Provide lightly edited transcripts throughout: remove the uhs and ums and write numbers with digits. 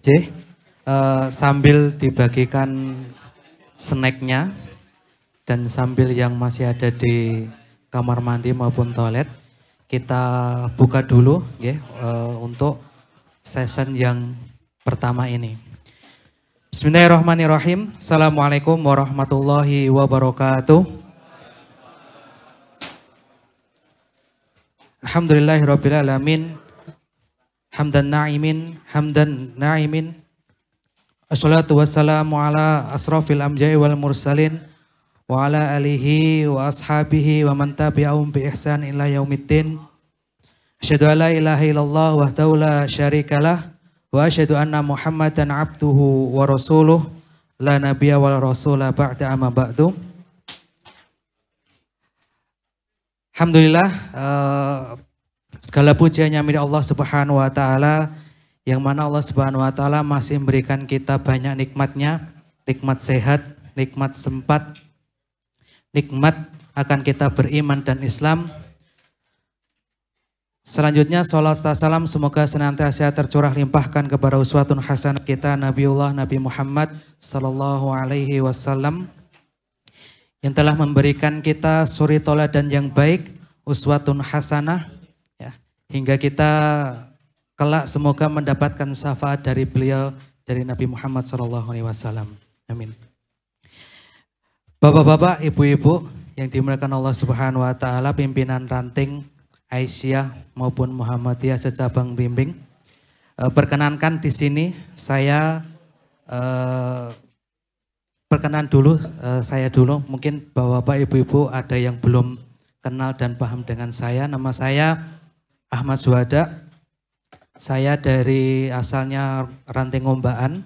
C, sambil dibagikan snacknya dan sambil yang masih ada di kamar mandi maupun toilet, kita buka dulu ya, untuk session yang pertama ini. Bismillahirrahmanirrahim. Assalamualaikum warahmatullahi wabarakatuh. Alhamdulillahirrabbilalamin. Hamdan na'imin. Assalatu wassalamu ala asrafil amjai wal mursalin. Wa ala alihi wa ashabihi wa man tabi'ahum bi ihsan ila yaumiddin. Asyhadu an la ilaha illallah wahdahu la syarikalah. Wa asyhadu anna Muhammadan abduhu wa rasuluh. La nabiyya wal rasula ba'da amma ba'du. Alhamdulillah, segala pujiannya milik Allah Subhanahu wa taala, yang mana Allah Subhanahu wa taala masih memberikan kita banyak nikmatnya, nikmat sehat, nikmat sempat, nikmat akan kita beriman dan Islam. Selanjutnya salat dan salam semoga senantiasa tercurah limpahkan kepada uswatun hasanah kita Nabiullah Nabi Muhammad sallallahu alaihi wasallam, yang telah memberikan kita suri toladan yang baik, uswatun hasanah, hingga kita kelak semoga mendapatkan syafaat dari beliau, dari Nabi Muhammad SAW. Amin. Bapak-bapak, ibu-ibu yang dimuliakan Allah Subhanahu wa taala, pimpinan ranting Aisyah maupun Muhammadiyah secabang Blimbing. Perkenankan di sini saya perkenan dulu, saya dulu, mungkin bapak-bapak, ibu-ibu ada yang belum kenal dan paham dengan saya. Nama saya Ahmad Zuhada, saya dari asalnya Ranting Ngombaan,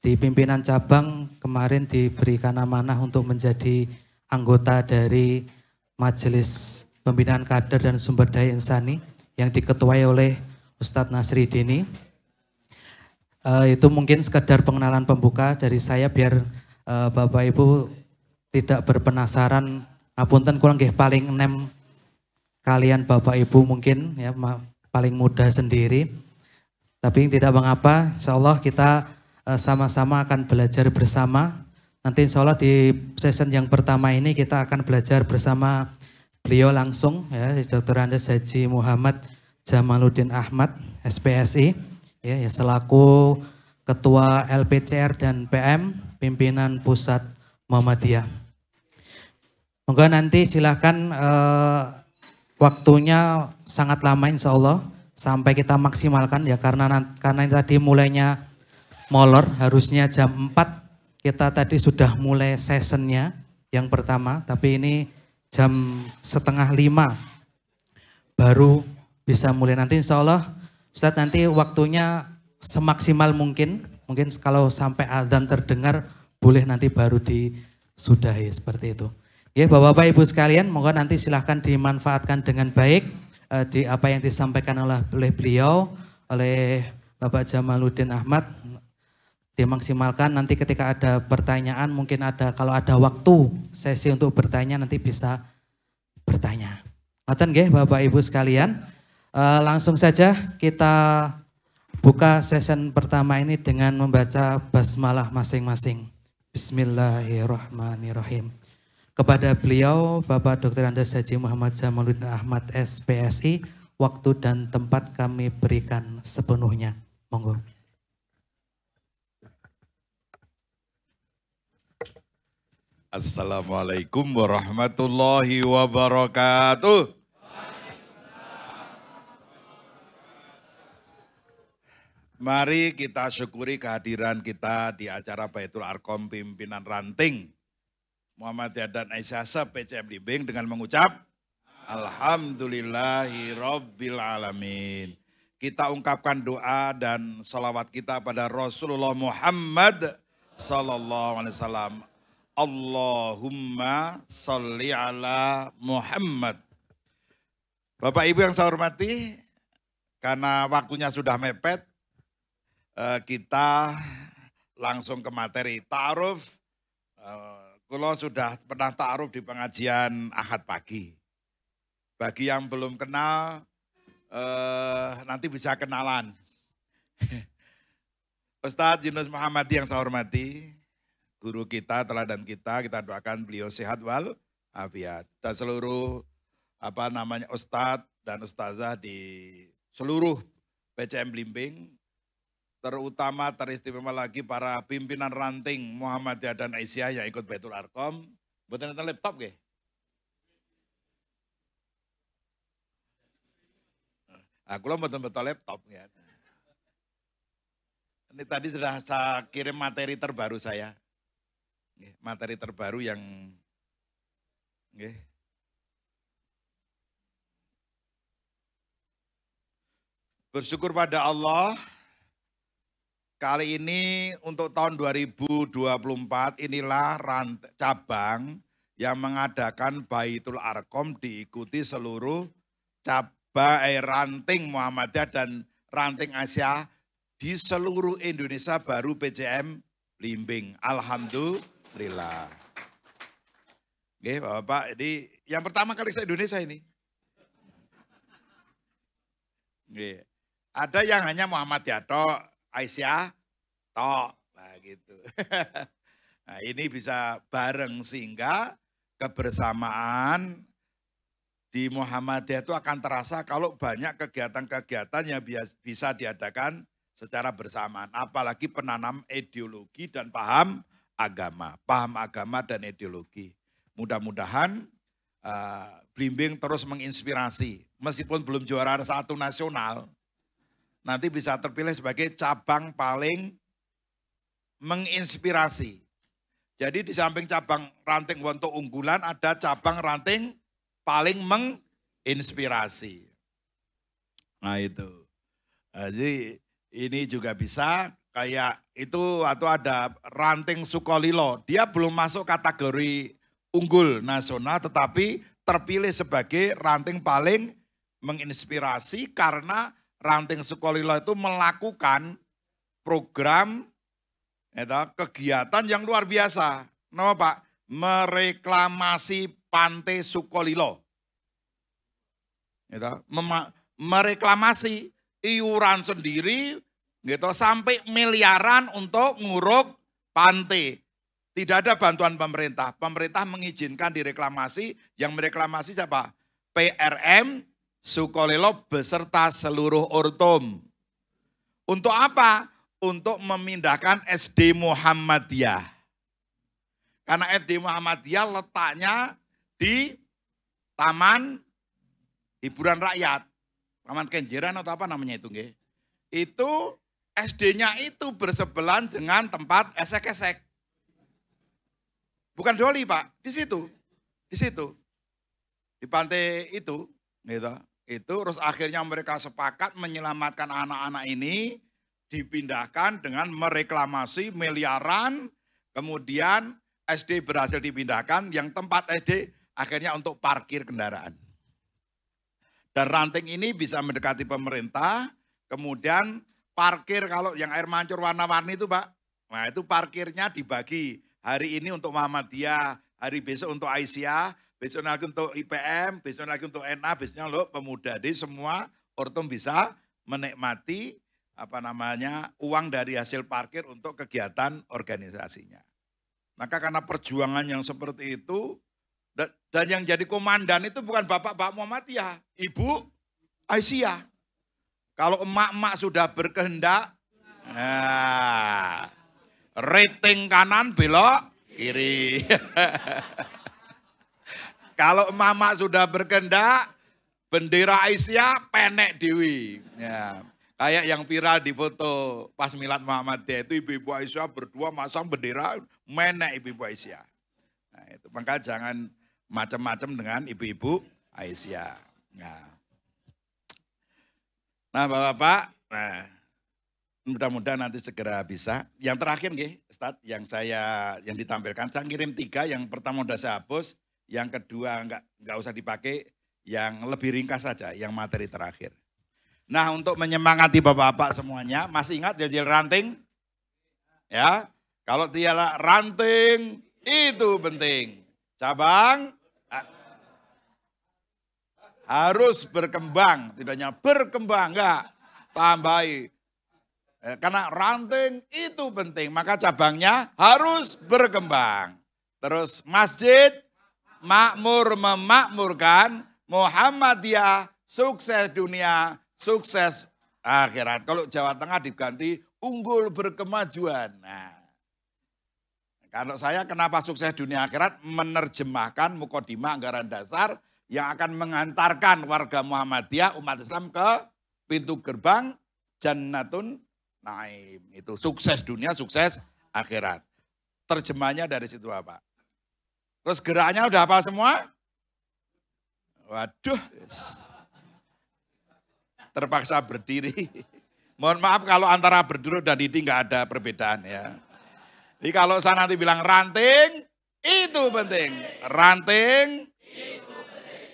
di pimpinan cabang kemarin diberikan amanah untuk menjadi anggota dari Majelis Pembinaan Kader dan Sumber Daya Insani yang diketuai oleh Ustadz Nasri Dini. Itu mungkin sekedar pengenalan pembuka dari saya biar Bapak Ibu tidak berpenasaran, apunten kula nggih paling enem kalian Bapak Ibu mungkin ya paling muda sendiri, tapi tidak mengapa, insya Allah kita sama-sama akan belajar bersama. Nanti insya Allah di session yang pertama ini kita akan belajar bersama beliau langsung ya, Dr. Andes Haji Muhammad Jamaluddin Ahmad SPSI ya, selaku Ketua LPCR dan PM Pimpinan Pusat Muhammadiyah. Moga nanti silakan waktunya sangat lama insya Allah sampai kita maksimalkan ya, karena tadi mulainya molor, harusnya jam 4 kita tadi sudah mulai sessionnya yang pertama, tapi ini jam 4:30 baru bisa mulai. Nanti insya Allah Ustadz nanti waktunya semaksimal mungkin kalau sampai adzan terdengar boleh nanti baru disudahi seperti itu. Ya, Bapak-bapak Ibu sekalian, moga nanti silahkan dimanfaatkan dengan baik di apa yang disampaikan oleh beliau, oleh Bapak Jamaluddin Ahmad, dimaksimalkan. Nanti ketika ada pertanyaan, mungkin kalau ada waktu sesi untuk bertanya nanti bisa bertanya. Ngoten nggih Bapak Ibu sekalian, langsung saja kita buka session pertama ini dengan membaca basmalah masing-masing. Bismillahirrahmanirrahim. Kepada beliau, Bapak Dr. Andes Haji Muhammad Jamaluddin Ahmad SPSI, waktu dan tempat kami berikan sepenuhnya. Monggo. Assalamualaikum warahmatullahi wabarakatuh. Mari kita syukuri kehadiran kita di acara Baitul Arqam Pimpinan Ranting Muhammadiyah dan Aisyah PCM Blimbing dengan mengucap Alhamdulillahirabbil alamin. Kita ungkapkan doa dan salawat kita pada Rasulullah Muhammad sallallahu alaihi wasallam. Allahumma sholli ala Muhammad. Bapak Ibu yang saya hormati, karena waktunya sudah mepet, kita langsung ke materi. Ta'aruf, kalau sudah pernah ta'aruf di pengajian Ahad pagi. Bagi yang belum kenal, nanti bisa kenalan. Ustadz Yunus Muhammadi yang saya hormati, guru kita, teladan kita doakan beliau sehat wal afiat. Dan seluruh Ustadz dan Ustazah di seluruh PCM Blimbing, terutama teristimewa lagi para pimpinan ranting Muhammadiyah dan Aisyah yang ikut Baitul Arkom. Buatan nonton laptop nggih? Aku lo betul-betul laptop ya. Ini tadi sudah saya kirim materi terbaru saya. Materi terbaru yang bersyukur pada Allah. Kali ini untuk tahun 2024 inilah cabang yang mengadakan Baitul Arkom diikuti seluruh ranting Muhammadiyah dan ranting Asia di seluruh Indonesia baru PCM Blimbing. Alhamdulillah. Oke, Bapak, ini yang pertama kali se Indonesia ini. Oke. Ada yang hanya Muhammadiyah tok, Aisyah tok. Nah gitu. Nah ini bisa bareng sehingga kebersamaan di Muhammadiyah itu akan terasa kalau banyak kegiatan-kegiatan yang bisa diadakan secara bersamaan. Apalagi penanam ideologi dan paham agama dan ideologi. Mudah-mudahan Blimbing terus menginspirasi. Meskipun belum juara 1 nasional, nanti bisa terpilih sebagai cabang paling menginspirasi. Jadi di samping cabang ranting Wonto unggulan ada cabang ranting paling menginspirasi. Nah itu. Jadi ini juga bisa kayak itu atau ada ranting Sukolilo. Dia belum masuk kategori unggul nasional tetapi terpilih sebagai ranting paling menginspirasi karena ranting Sukolilo itu melakukan program kegiatan yang luar biasa. Nama Pak, mereklamasi Pantai Sukolilo. Mereklamasi iuran sendiri gitu, sampai miliaran untuk nguruk pantai. Tidak ada bantuan pemerintah. Pemerintah mengizinkan direklamasi, yang mereklamasi siapa? PRM Sukolilo beserta seluruh Ortum. Untuk apa? Untuk memindahkan SD Muhammadiyah. Karena SD Muhammadiyah letaknya di Taman Hiburan Rakyat. Taman Kenjeran atau apa namanya itu nggih? Itu SD-nya itu bersebelahan dengan tempat esek-esek. Bukan doli Pak, di situ. Di pantai itu, gitu. Itu terus akhirnya mereka sepakat menyelamatkan anak-anak ini, dipindahkan dengan mereklamasi miliaran, kemudian SD berhasil dipindahkan, yang tempat SD akhirnya untuk parkir kendaraan. Dan ranting ini bisa mendekati pemerintah, kemudian parkir kalau yang air mancur warna-warni itu Pak, nah itu parkirnya dibagi. Hari ini untuk Muhammadiyah, hari besok untuk Aisyah, besok lagi untuk IPM, besok lagi untuk NA, besoknya untuk pemuda. Jadi semua Ortum bisa menikmati uang dari hasil parkir untuk kegiatan organisasinya. Maka karena perjuangan yang seperti itu, dan yang jadi komandan itu bukan bapak-bapak Muhammadiyah, Ibu Aisyah. Kalau emak-emak sudah berkehendak, nah, rating kanan belok kiri. Kalau emak-emak sudah berkehendak, bendera Aisyah penek dewi. Ya. Kayak yang viral di foto pas milad Muhammadiyah itu ibu-ibu Aisyah berdua masang bendera menek ibu-ibu Aisyah. Nah, itu maka jangan macam-macam dengan ibu-ibu Aisyah. Nah Bapak-Bapak, mudah-mudahan nanti segera bisa. Yang terakhir nggih, Ustadz, yang ditampilkan, saya kirim 3, yang pertama udah saya hapus, yang kedua enggak usah dipakai, yang lebih ringkas saja, yang materi terakhir. Nah untuk menyemangati Bapak-Bapak semuanya, masih ingat jajil ranting? Ya, kalau tiada ranting itu penting. Cabang harus berkembang, tidak hanya berkembang, enggak, tambahi. Karena ranting itu penting, maka cabangnya harus berkembang. Terus masjid makmur memakmurkan, Muhammadiyah sukses dunia, sukses akhirat. Kalau Jawa Tengah diganti unggul berkemajuan. Nah, kalau saya kenapa sukses dunia akhirat? Menerjemahkan mukodimah anggaran dasar yang akan mengantarkan warga Muhammadiyah, umat Islam ke pintu gerbang Jannatun Naim. Itu sukses dunia, sukses akhirat. Terjemahnya dari situ apa? Terus geraknya udah hafal semua? Waduh, terpaksa berdiri. Mohon maaf kalau antara berduduk dan diri nggak ada perbedaan ya. Jadi kalau saya nanti bilang ranting, itu penting. Ranting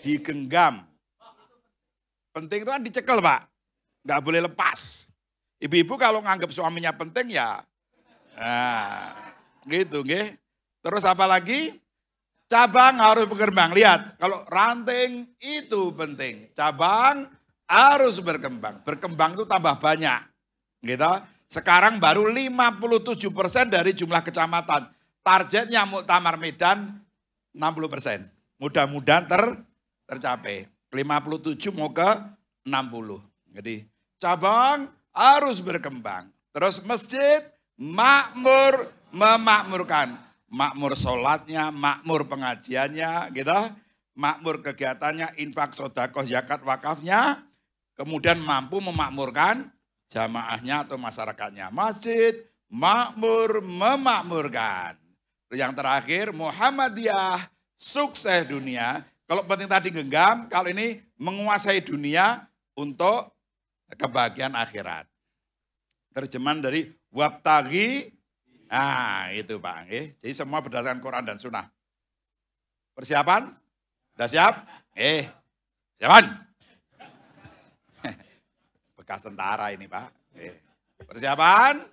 digenggam. Penting itu kan dicekel Pak, nggak boleh lepas. Ibu-ibu kalau nganggap suaminya penting ya, nah, gitu nggih. Terus apa lagi? Cabang harus berkembang. Lihat, kalau ranting itu penting. Cabang harus berkembang. Berkembang itu tambah banyak. Gitu. Sekarang baru 57% dari jumlah kecamatan. Targetnya Muktamar Medan 60%. Mudah-mudahan tercapai. 57 mau ke 60. Jadi cabang harus berkembang. Terus masjid makmur memakmurkan. Makmur sholatnya, makmur pengajiannya, gitu. Makmur kegiatannya, infak, sodakoh, zakat, wakafnya. Kemudian mampu memakmurkan jamaahnya atau masyarakatnya. Masjid makmur memakmurkan. Yang terakhir Muhammadiyah sukses dunia. Kalau penting tadi genggam, kalau ini menguasai dunia untuk kebahagiaan akhirat. Terjemahan dari wabtaghi. Nah itu Pak. Jadi semua berdasarkan Quran dan Sunnah. Persiapan? Sudah siap? Siapan? Bekas tentara ini Pak. Persiapan?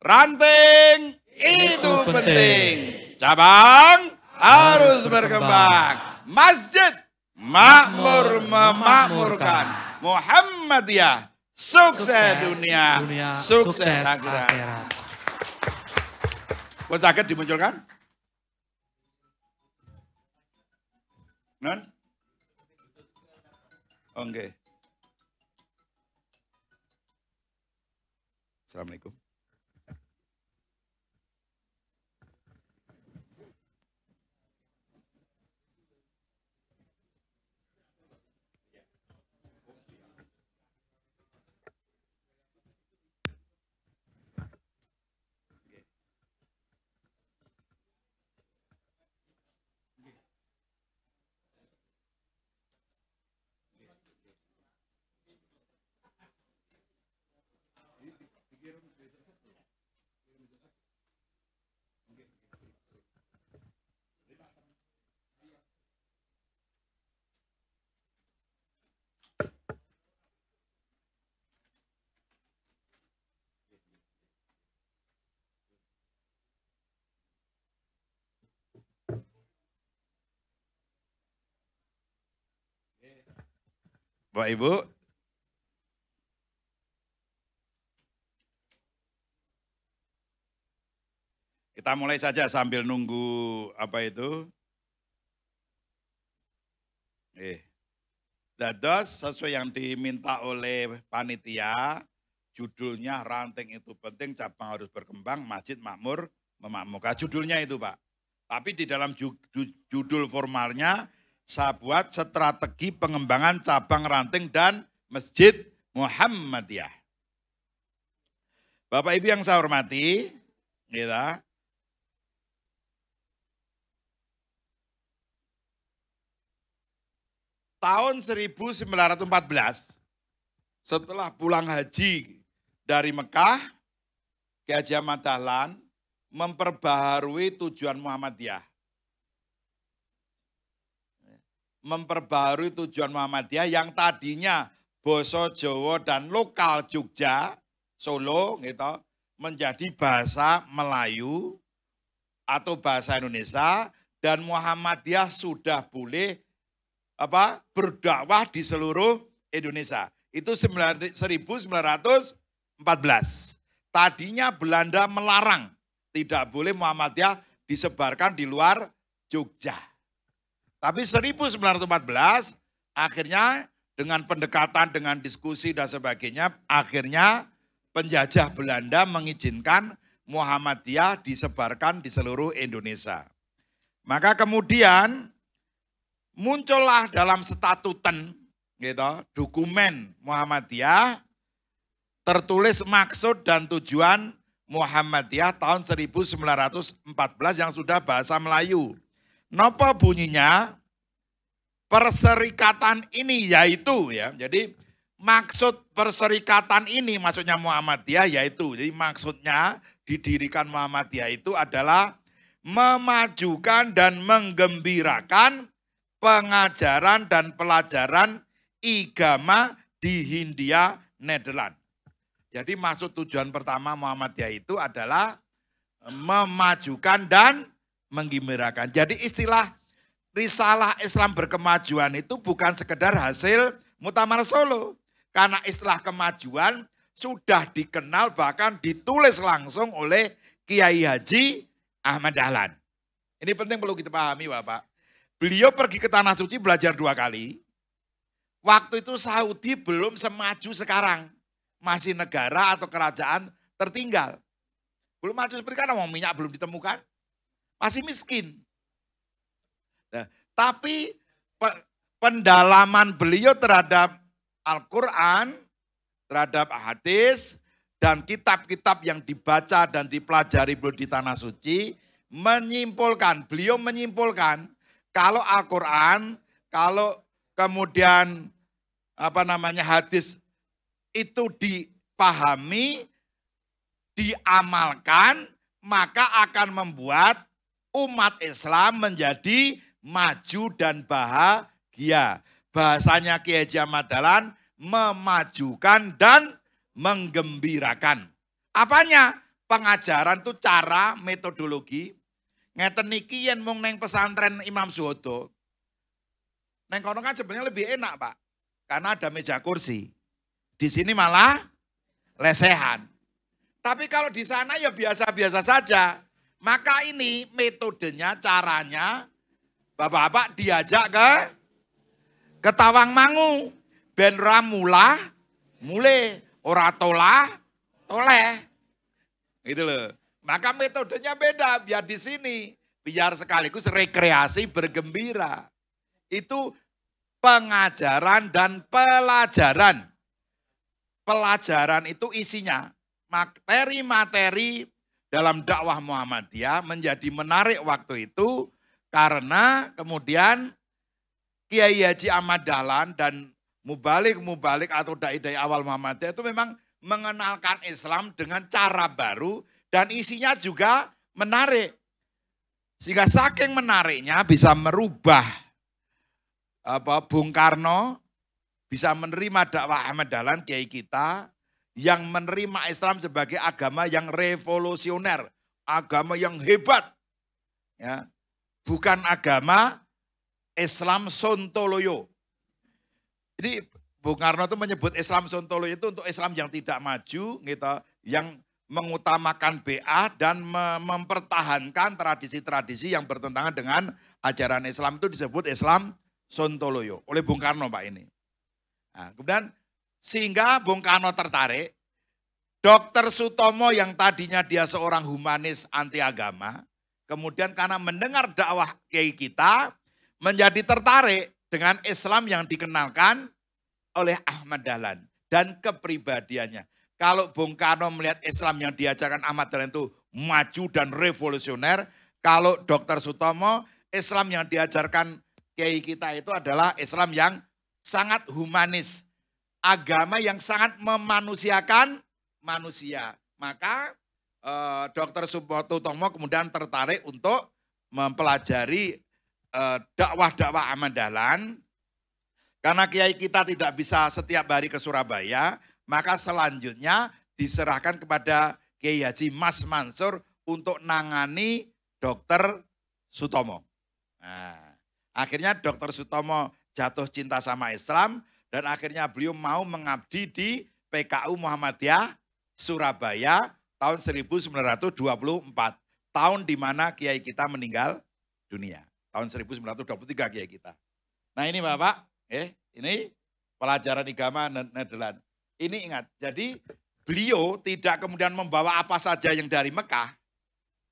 Ranting itu penting. Cabang harus berkembang. Masjid makmur memakmurkan. Muhammadiyah sukses dunia, sukses akhirat. Kok sakit dimunculkan? Non? Oke. Assalamualaikum. Bapak Ibu, kita mulai saja sambil nunggu apa itu. Dados sesuai yang diminta oleh panitia, judulnya ranting itu penting, cabang harus berkembang, masjid makmur memakmurkan. Judulnya itu Pak. Tapi di dalam judul formalnya, saya buat strategi pengembangan cabang ranting dan masjid Muhammadiyah. Bapak Ibu yang saya hormati, kita tahun 1914 setelah pulang haji dari Mekah, Ki Haji Ahmad Dahlan memperbaharui tujuan Muhammadiyah. Memperbaharui tujuan Muhammadiyah yang tadinya Boso Jawa dan lokal Jogja, Solo gitu, menjadi bahasa Melayu atau bahasa Indonesia, dan Muhammadiyah sudah boleh berdakwah di seluruh Indonesia. Itu 1914. Tadinya Belanda melarang, tidak boleh Muhammadiyah disebarkan di luar Jogja. Tapi 1914 akhirnya dengan pendekatan, dengan diskusi dan sebagainya, akhirnya penjajah Belanda mengizinkan Muhammadiyah disebarkan di seluruh Indonesia. Maka kemudian muncullah dalam statuten gitu, dokumen Muhammadiyah, tertulis maksud dan tujuan Muhammadiyah tahun 1914 yang sudah bahasa Melayu. Napa bunyinya? Perserikatan ini yaitu ya. Jadi maksud perserikatan ini maksudnya Muhammadiyah yaitu. Jadi maksudnya didirikan Muhammadiyah itu adalah memajukan dan menggembirakan pengajaran dan pelajaran agama di Hindia, Nederland. Jadi maksud tujuan pertama Muhammadiyah itu adalah memajukan dan menggembirakan. Jadi istilah risalah Islam berkemajuan itu bukan sekedar hasil Muktamar Solo. Karena istilah kemajuan sudah dikenal bahkan ditulis langsung oleh Kiai Haji Ahmad Dahlan. Ini penting perlu kita pahami Bapak. Beliau pergi ke Tanah Suci belajar 2 kali. Waktu itu Saudi belum semaju sekarang. Masih negara atau kerajaan tertinggal. Belum maju seperti karena minyak belum ditemukan. Masih miskin. Nah, tapi pendalaman beliau terhadap Al-Quran, terhadap hadis, dan kitab-kitab yang dibaca dan dipelajari beliau di Tanah Suci, beliau menyimpulkan kalau Al-Quran, kalau kemudian hadis itu dipahami, diamalkan, maka akan membuat umat Islam menjadi maju dan bahagia. Bahasanya Kiai Haji Ahmad Dahlan, memajukan dan menggembirakan. Apanya? Pengajaran itu cara, metodologi. Ngeten niki yen mung neng pesantren Imam Suhodo. Neng kono kan sebenarnya lebih enak Pak. Karena ada meja kursi. Di sini malah lesehan. Tapi kalau di sana ya biasa-biasa saja. Maka ini metodenya, caranya, Bapak-bapak diajak ke Tawangmangu. Ben ramulah, mulai, ora tolah, toleh. Gitu loh. Maka metodenya beda, biar di sini. Biar sekaligus rekreasi bergembira. Itu pengajaran dan pelajaran. Pelajaran itu isinya materi-materi dalam dakwah Muhammadiyah menjadi menarik waktu itu karena kemudian Kiai Haji Ahmad Dahlan dan mubalik-mubalik atau dai-dai awal Muhammadiyah itu memang mengenalkan Islam dengan cara baru dan isinya juga menarik. Sehingga saking menariknya bisa merubah Bung Karno bisa menerima dakwah Ahmad Dahlan Kiai kita yang menerima Islam sebagai agama yang revolusioner, agama yang hebat. Ya. Bukan agama Islam Sontoloyo. Jadi Bung Karno itu menyebut Islam Sontoloyo itu untuk Islam yang tidak maju, gitu, yang mengutamakan BA dan mempertahankan tradisi-tradisi yang bertentangan dengan ajaran Islam itu disebut Islam Sontoloyo oleh Bung Karno Pak ini. Nah, kemudian sehingga Bung Karno tertarik, Dr. Sutomo yang tadinya dia seorang humanis anti agama, kemudian karena mendengar dakwah Kiai kita, menjadi tertarik dengan Islam yang dikenalkan oleh Ahmad Dahlan dan kepribadiannya. Kalau Bung Karno melihat Islam yang diajarkan Ahmad Dahlan itu maju dan revolusioner, kalau Dr. Sutomo, Islam yang diajarkan Kiai kita itu adalah Islam yang sangat humanis. Agama yang sangat memanusiakan manusia. Maka Dr. Sutomo kemudian tertarik untuk mempelajari dakwah-dakwah Ahmad Dahlan. Karena Kiai kita tidak bisa setiap hari ke Surabaya, maka selanjutnya diserahkan kepada Kiai Haji Mas Mansur untuk nangani Dokter Sutomo. Nah, akhirnya Dokter Sutomo jatuh cinta sama Islam dan akhirnya beliau mau mengabdi di PKU Muhammadiyah Surabaya tahun 1924. Tahun di mana kiai kita meninggal dunia. Tahun 1923 kiai kita. Nah ini Bapak, ini pelajaran agama Nederland. Ini ingat, jadi beliau tidak kemudian membawa apa saja yang dari Mekah,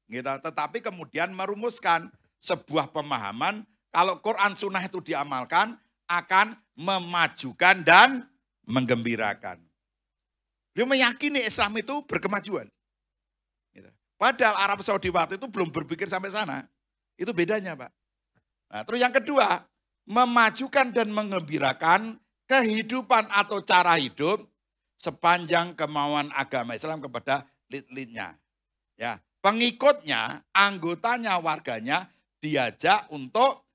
gitu, tetapi kemudian merumuskan sebuah pemahaman kalau Quran Sunnah itu diamalkan akan memajukan dan menggembirakan. Beliau meyakini Islam itu berkemajuan. Gitu. Padahal Arab Saudi waktu itu belum berpikir sampai sana. Itu bedanya Pak. Nah, terus yang kedua, memajukan dan menggembirakan kehidupan atau cara hidup sepanjang kemauan agama Islam kepada lead-leadnya. Ya, pengikutnya, anggotanya, warganya diajak untuk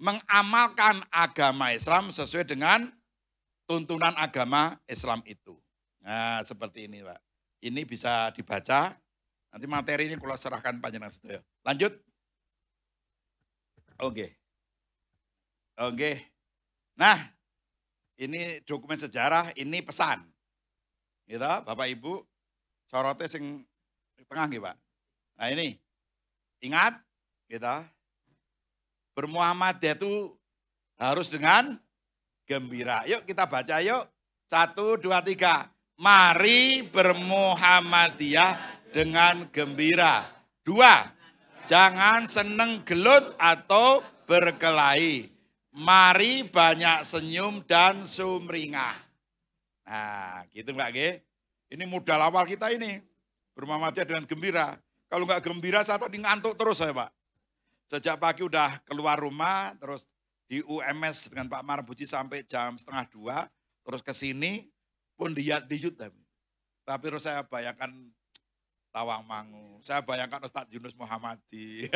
mengamalkan agama Islam sesuai dengan tuntunan agama Islam itu. Nah, seperti ini, Pak. Ini bisa dibaca. Nanti materi ini kalau serahkan panjenengan sedaya. Lanjut. Oke. Nah, ini dokumen sejarah, ini pesan. Gitu, Bapak Ibu, sorotnya sing tengah gitu Pak. Nah ini, ingat, gitu, bermuhammadiyah itu harus dengan gembira. Yuk kita baca yuk, 1, 2, 3. Mari bermuhammadiyah dengan gembira. 2, jangan seneng gelut atau berkelahi. Mari banyak senyum dan sumringah. Nah, gitu Mbak G. Ini modal awal kita ini. Bermuhammadiyah dengan gembira. Kalau nggak gembira saya tadi ngantuk terus saya Pak. Sejak pagi udah keluar rumah, terus di UMS dengan Pak Marbuji sampai jam 1:30, terus ke sini pun di YouTube. Tapi terus saya bayangkan Tawangmangu, saya bayangkan Ustadz Yunus Muhammadi.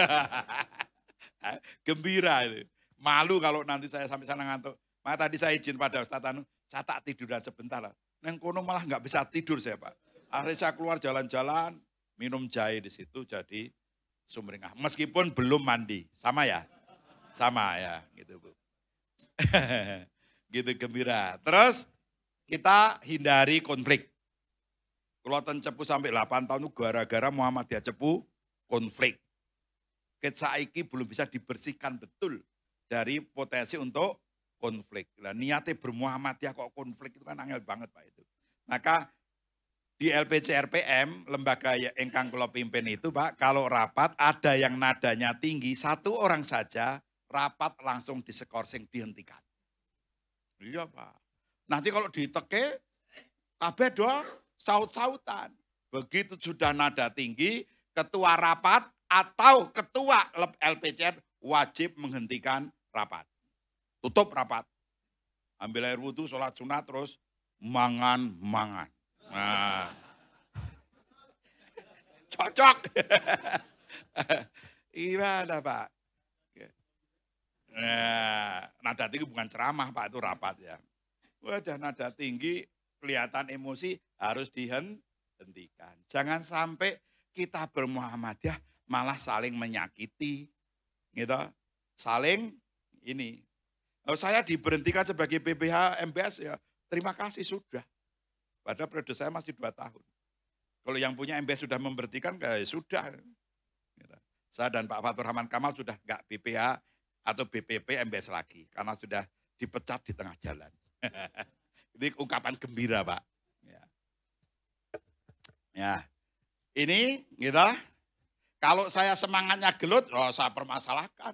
Gembira itu. Malu kalau nanti saya sampai sana ngantuk. Maka tadi saya izin pada Ustadz Anu, saya tak tiduran sebentar lah. Neng kono malah nggak bisa tidur saya Pak. Akhirnya saya keluar jalan-jalan, minum jahe di situ jadi sumringah. Meskipun belum mandi, sama ya? Sama ya, gitu Bu. Gitu gembira. Terus kita hindari konflik. Keloten cepu sampai 8 tahun itu gara-gara Muhammadiyah cepu konflik. Saiki belum bisa dibersihkan betul dari potensi untuk konflik. Nah, niatnya bermuhammadiyah kok konflik itu kan angel banget Pak itu. Maka di LPC RPM, lembaga engkang kula pimpin itu Pak, kalau rapat ada yang nadanya tinggi, 1 orang saja rapat langsung diskorsing dihentikan. Iya Pak. Nanti kalau diteke, kabeh doang saut-sautan. Begitu sudah nada tinggi, ketua rapat atau ketua LPCR wajib menghentikan rapat. Tutup rapat. Ambil air wudhu, sholat sunat, terus mangan-mangan. Nah. Cocok. Gimana Pak? Nah, nada tinggi bukan ceramah Pak, itu rapat ya. Wadah nada tinggi, kelihatan emosi harus dihentikan. Jangan sampai kita bermuhammadiyah malah saling menyakiti, gitu. Saling ini. Saya diberhentikan sebagai PBH MBS ya, terima kasih sudah. Padahal periode saya masih 2 tahun. Kalau yang punya MBS sudah memberhentikan, ya sudah. Gitu. Saya dan Pak Fatur Rahman Kamal sudah enggak BPH atau BPP MBS lagi, karena sudah dipecat di tengah jalan. Ini ungkapan gembira Pak. Ya, ini gitu. Kalau saya semangatnya gelut, saya permasalahkan.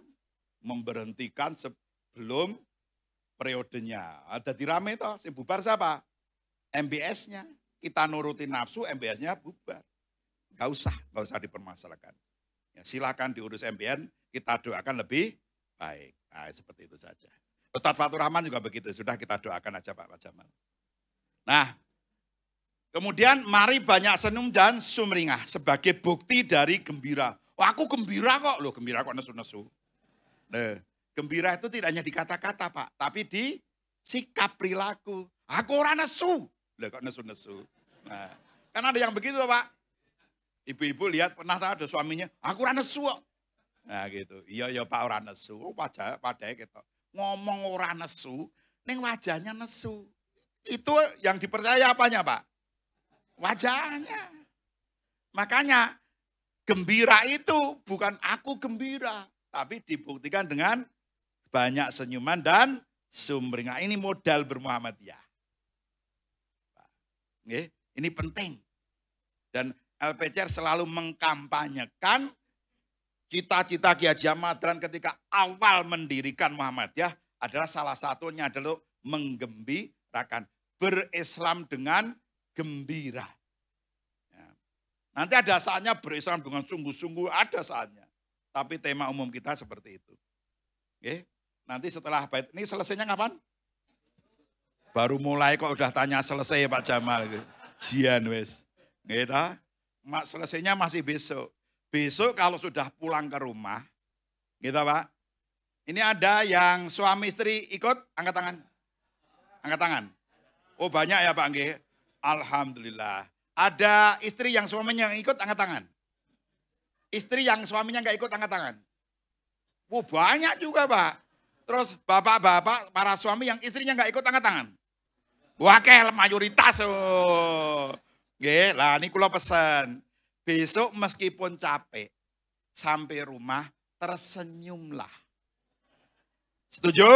Memberhentikan sebelum periodenya. Jadi rame toh, yang bubar siapa? MBS-nya. Kita nurutin nafsu, MBS-nya bubar. Gak usah dipermasalahkan. Ya, silakan diurus MBN, kita doakan lebih baik. Nah, seperti itu saja. Ustadz Fatur Rahman juga begitu, sudah kita doakan aja Pak Jamal. Nah, kemudian mari banyak senyum dan sumringah sebagai bukti dari gembira. Oh, aku gembira kok, loh gembira kok nesu-nesu. Nah, gembira itu tidak hanya di kata-kata Pak, tapi di sikap perilaku. Aku orang nesu, loh kok nesu-nesu. Nah, kan ada yang begitu Pak. Ibu-ibu lihat pernah ada suaminya, aku ora nesu kok. Nah gitu, iya Pak ora nesu, padahal gitu. Ngomong ora nesu, ning wajahnya nesu. Itu yang dipercaya apanya Pak? Wajahnya. Makanya gembira itu bukan aku gembira, tapi dibuktikan dengan banyak senyuman dan sumringah. Ini modal bermuhammadiyah. Ini penting. Dan LPCR selalu mengkampanyekan cita-cita Ki Haji Ahmad Dahlan ketika awal mendirikan Muhammadiyah adalah salah satunya adalah menggembirakan, berislam dengan gembira. Ya. Nanti ada saatnya berislam dengan sungguh-sungguh, ada saatnya. Tapi tema umum kita seperti itu. Oke. Nanti setelah bait ini selesainya kapan? Baru mulai kok udah tanya selesai Pak Jamal. Jian wes. Gitu. Selesainya masih besok. Besok kalau sudah pulang ke rumah, gitu Pak. Ini ada yang suami istri ikut, angkat tangan. Angkat tangan. Oh banyak ya Pak Nggih. Alhamdulillah. Ada istri yang suaminya ikut, angkat tangan. Istri yang suaminya nggak ikut, angkat tangan. Oh banyak juga Pak. Terus bapak-bapak, para suami yang istrinya nggak ikut, angkat tangan. Wakil mayoritas. Oh. Nggih, lah ini kula pesan. Besok meskipun capek, sampai rumah tersenyumlah. Setuju?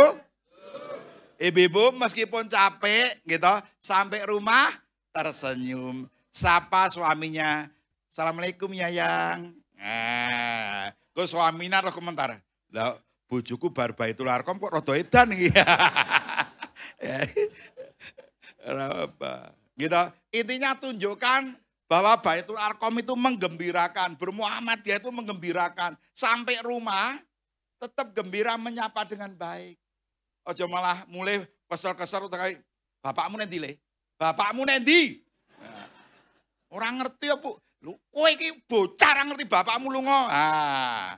Ibu-ibu meskipun capek gitu, sampai rumah tersenyum. Sapa suaminya, Assalamualaikum Yayang. Nah, kok suaminya ada komentar. Lah, bojoku bar Baitul Arqam kok rada edan iki. Gitu. Intinya tunjukkan bahwa Baitul Arqam itu menggembirakan, bermuhammadiyah itu menggembirakan. Sampai rumah tetap gembira menyapa dengan baik. Ojo malah mulai kesel-kesel kayak bapakmu nendi le? Bapakmu nendi? Nah, orang ngerti ya Bu. Lu kowe iki bocah ora ngerti bapakmu lunga. Ah.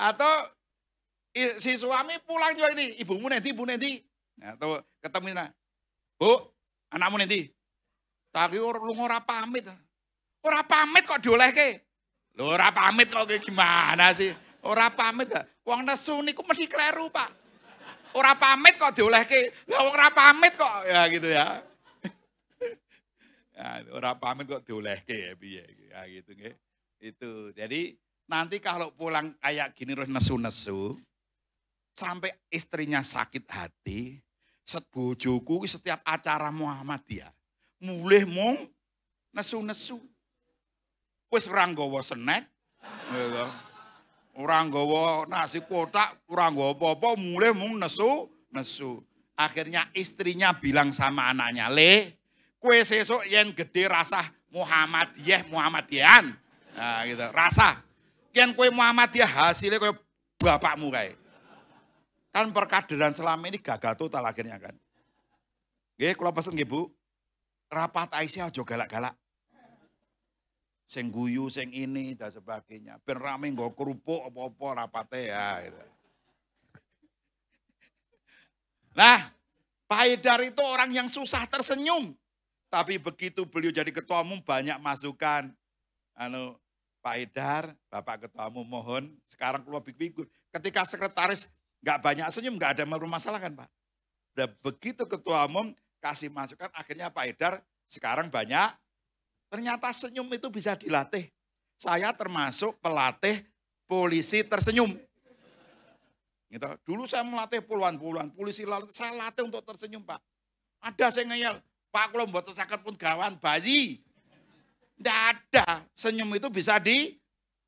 Atau si suami pulang juga ini, ibumu nendi, ibu nendi? Nah, tuh ketemu nah. Bu, anakmu nanti. Tapi lu ora pamit. Ora pamit kok diolehke. Lho ora pamit kok gimana sih? Ora pamit. Wong nesu niku mesti kleru, Pak. Ora pamit kok diolehke. Lah wong ora pamit kok ya gitu ya. Ya, ora pamit kok diolehke ya piye ya gitu nggih. Itu. Jadi nanti kalau pulang kayak gini terus nesu-nesu sampai istrinya sakit hati, bojoku setiap acara Muhammadiyah mulih mung nesu-nesu. Wis ora nggawa snack, ora nggawa nasi kotak, ora nggawa apa-apa, mulih mung nesu-nesu. Akhirnya istrinya bilang sama anaknya, "Le, kowe sesuk yen gede rasah Muhammadiyahan." Nah, gitu. Rasah. Yen kowe Muhammadiyah hasilnya kowe bapakmu kae. Kan perkaderan selama ini gagal total akhirnya kan. Nggih, kula pesen nggih Bu. Rapat Aisyah aja galak-galak. Sing guyu, sing ini dan sebagainya. Ben rame nggo kerupuk apa-apa rapate ya gitu. Nah, Pak Haidar itu orang yang susah tersenyum. Tapi begitu beliau jadi ketua umum banyak masukan. Pak Haidar, Bapak Ketua Umum mohon sekarang keluar figur. Ketika sekretaris nggak banyak senyum, nggak ada masalah kan Pak. Dan begitu Ketua Umum kasih masukan, akhirnya Pak Haidar sekarang banyak. Ternyata senyum itu bisa dilatih. Saya termasuk pelatih polisi tersenyum. Gitu. Dulu saya melatih puluhan-puluhan polisi, saya latih untuk tersenyum Pak. Ada saya ngeyel, Pak kalau buat sakit pun gawan bayi. Tidak ada, senyum itu bisa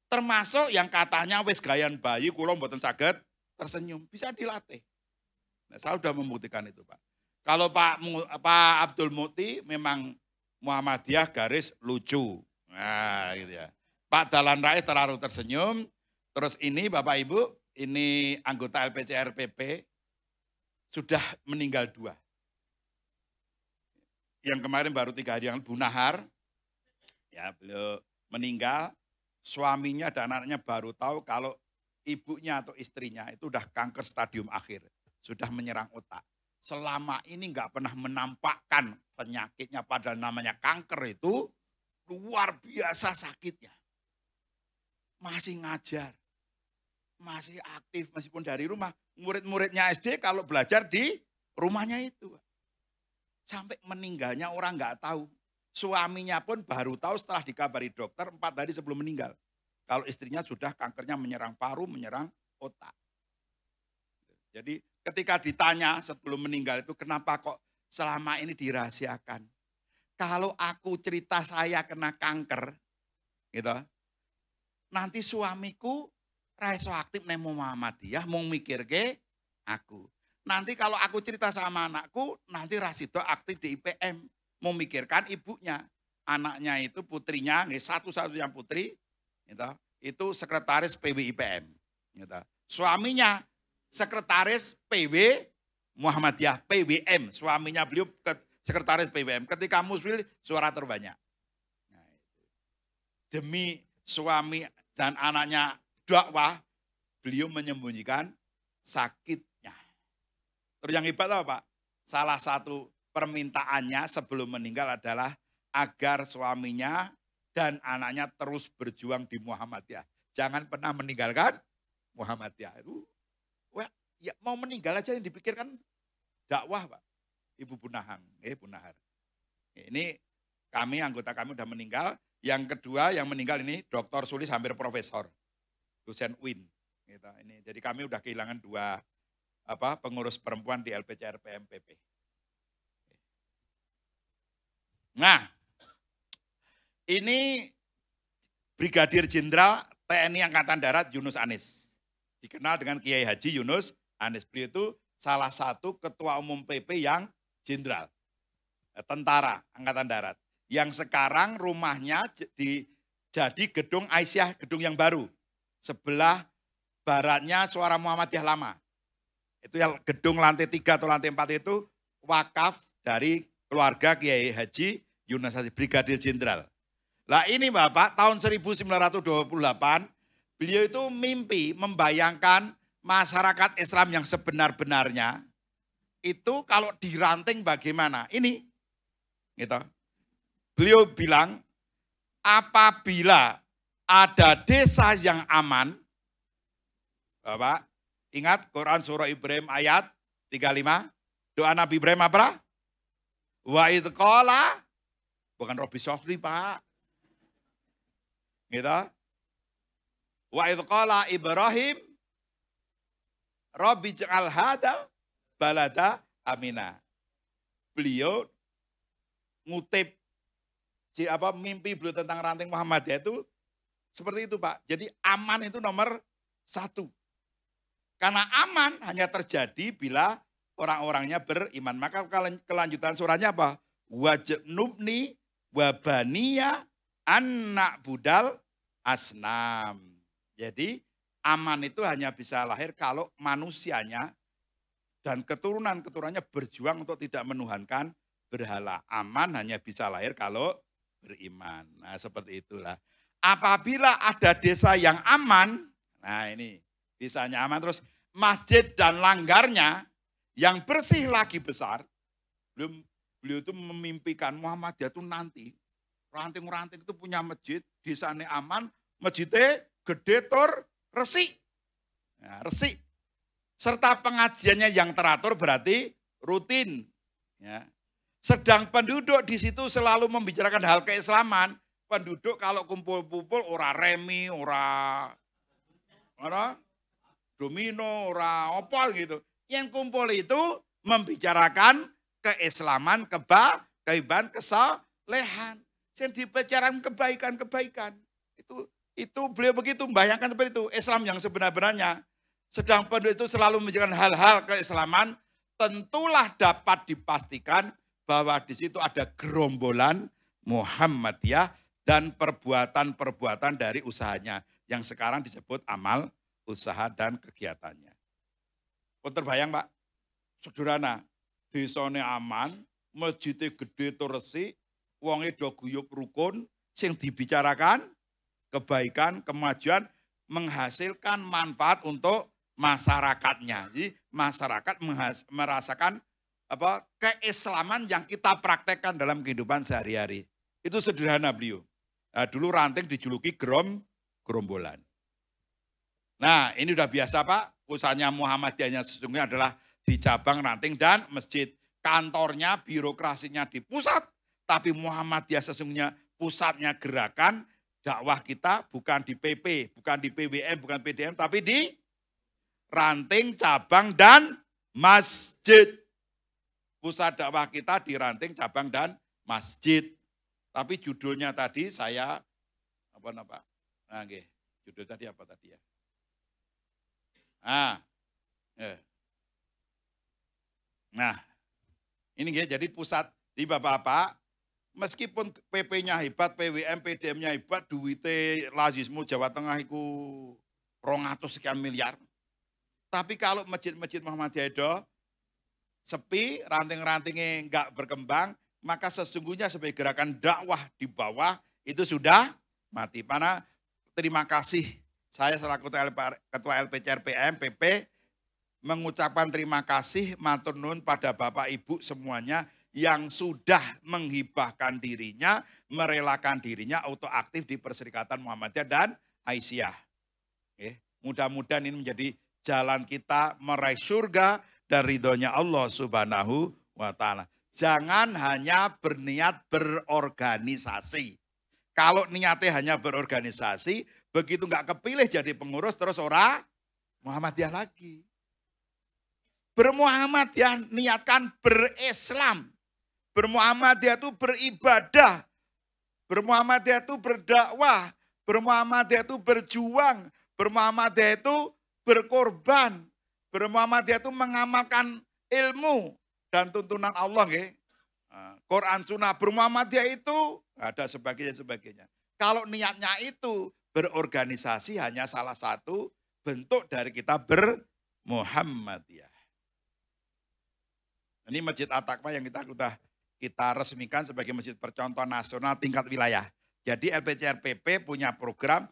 termasuk yang katanya wis gayan bayi, kalau buat sakit tersenyum, bisa dilatih. Nah, saya sudah membuktikan itu Pak. Kalau Pak Abdul Muti memang Muhammadiyah garis lucu. Nah gitu ya. Pak Dahlan Rais terlalu tersenyum. Terus ini Bapak Ibu, ini anggota LPCRPP sudah meninggal 2. Yang kemarin baru 3 hari yang Bu Nahar, ya beliau meninggal. Suaminya dan anaknya baru tahu kalau ibunya atau istrinya itu udah kanker stadium akhir. Sudah menyerang otak. selama ini nggak pernah menampakkan penyakitnya, padahal namanya kanker itu luar biasa sakitnya. Masih ngajar, masih aktif meskipun dari rumah. Murid-muridnya SD kalau belajar di rumahnya itu. Sampai meninggalnya orang nggak tahu. Suaminya pun baru tahu setelah dikabari dokter 4 hari sebelum meninggal. Kalau istrinya sudah kankernya menyerang paru, menyerang otak. Jadi ketika ditanya sebelum meninggal itu kenapa kok selama ini dirahasiakan. Kalau aku cerita saya kena kanker, gitu, nanti suamiku raiso aktif nemu Muhammadiyah, mau mikir ke aku. Nanti kalau aku cerita sama anakku, nanti Rasido aktif di IPM, memikirkan ibunya. Anaknya itu putrinya, satu-satunya putri, gitu, itu sekretaris PWIPM. Gitu. Suaminya sekretaris PW Muhammadiyah, PWM. Suaminya beliau sekretaris PWM. Ketika musbil, suara terbanyak. Nah, demi suami dan anaknya dakwah, beliau menyembunyikan sakitnya. Terus yang hebat apa Pak? Salah satu permintaannya sebelum meninggal adalah agar suaminya dan anaknya terus berjuang di Muhammadiyah. Jangan pernah meninggalkan Muhammadiyah. Itu, wah, ya mau meninggal aja yang dipikirkan dakwah Pak. Ibu Bunahang, Bunahar. Ini kami, anggota kami udah meninggal. Yang kedua yang meninggal ini Dr. Sulis hampir profesor. Dosen UIN. Gitu. Ini, jadi kami udah kehilangan 2 pengurus perempuan di LPCR PMPP. Nah, ini Brigadir Jenderal TNI Angkatan Darat Yunus Anis. Dikenal dengan Kiai Haji Yunus Anis. Beliau itu salah satu ketua umum PP yang jenderal. Tentara Angkatan Darat. Yang sekarang rumahnya jadi gedung Aisyah, gedung yang baru. Sebelah baratnya Suara Muhammadiyah lama. Itu yang gedung lantai 3 atau lantai 4 itu wakaf dari keluarga Kiai Haji Yunus Anis, Brigadir Jenderal. Lah ini Bapak, tahun 1928, beliau itu mimpi membayangkan masyarakat Islam yang sebenar-benarnya, itu kalau diranting bagaimana? Ini, gitu. Beliau bilang, apabila ada desa yang aman, Bapak, ingat Quran surah Ibrahim ayat 35, doa Nabi Ibrahim apa? Wa idh qala, bukan Robi Sohri Pak. Gitu. Wa idh qala Ibrahim, Rabbi ja'al hadal balada amina. Beliau ngutip mimpi beliau tentang ranting Muhammadiyah itu seperti itu Pak. Jadi aman itu nomor 1. Karena aman hanya terjadi bila orang-orangnya beriman. Maka kelanjutan surahnya apa? Wajnubni wabaniya anak budal asnam. Jadi aman itu hanya bisa lahir kalau manusianya dan keturunan-keturunannya berjuang untuk tidak menuhankan berhala. Aman hanya bisa lahir kalau beriman. Nah seperti itulah. Apabila ada desa yang aman, nah ini desanya aman, terus masjid dan langgarnya yang bersih lagi besar, beliau itu memimpikan Muhammadiyah itu nanti, ranting-ranting itu punya masjid, desanya aman, masjidnya gede tur resik. Nah, resik. Serta pengajiannya yang teratur berarti rutin. Ya. Sedang penduduk di situ selalu membicarakan hal keislaman. Penduduk kalau kumpul-kumpul ora remi, ora domino, ora opal gitu. Yang kumpul itu membicarakan keislaman, kebaikan, kesalehan. Yang dibicarakan kebaikan-kebaikan. Itu beliau begitu membayangkan seperti itu. Islam yang sebenar-benarnya. Sedang penduduk itu selalu membicarakan hal-hal keislaman. Tentulah dapat dipastikan bahwa di situ ada gerombolan Muhammadiyah dan perbuatan-perbuatan dari usahanya. Yang sekarang disebut amal usaha dan kegiatannya. Kok terbayang Pak? Sederhana, desane aman, masjidnya gede tur resik, wonge do guyub rukun, sing dibicarakan kebaikan, kemajuan, menghasilkan manfaat untuk masyarakatnya. Jadi masyarakat merasakan keislaman yang kita praktekkan dalam kehidupan sehari-hari. Itu sederhana beliau. Nah, dulu Ranting dijuluki gerombolan. Nah, ini udah biasa Pak, pusatnya Muhammadiyahnya sesungguhnya adalah di cabang Ranting dan masjid. Kantornya, birokrasinya di pusat, tapi Muhammadiyah sesungguhnya pusatnya gerakan dakwah kita bukan di PP, bukan di PWM, bukan PDM, tapi di Ranting, cabang, dan masjid. Pusat dakwah kita di Ranting, cabang, dan masjid. Tapi judulnya tadi saya, judul tadi apa tadi ya? Nah, ini jadi pusat di Bapak-Bapak, meskipun PP-nya hebat, PWM, PDM-nya hebat, duitnya lazismu Jawa Tengah itu 200 sekian miliar. Tapi kalau masjid-masjid Muhammadiyah itu sepi, ranting-rantingnya enggak berkembang, maka sesungguhnya sebagai gerakan dakwah di bawah itu sudah mati. Karena terima kasih saya selaku Ketua LPCRPM, PP, mengucapkan terima kasih matur nuwun pada Bapak Ibu semuanya yang sudah menghibahkan dirinya, merelakan dirinya untuk aktif di Perserikatan Muhammadiyah dan Aisyah. Mudah-mudahan ini menjadi jalan kita meraih surga dan ridhonya Allah Subhanahu wa Ta'ala. Jangan hanya berniat berorganisasi. Kalau niatnya hanya berorganisasi, begitu nggak kepilih jadi pengurus terus orang Muhammadiyah lagi. Bermuhammadiyah niatkan berislam. Bermuhammadiyah itu beribadah. Bermuhammadiyah itu berdakwah. Bermuhammadiyah itu berjuang. Bermuhammadiyah itu berkorban. Bermuhammadiyah itu mengamalkan ilmu dan tuntunan Allah. Quran Sunnah. Bermuhammadiyah itu ada sebagainya. Kalau niatnya itu berorganisasi hanya salah satu bentuk dari kita bermuhammadiyah. Ini Masjid At-Taqwa yang kita resmikan sebagai masjid percontohan nasional tingkat wilayah. Jadi LPCRPP punya program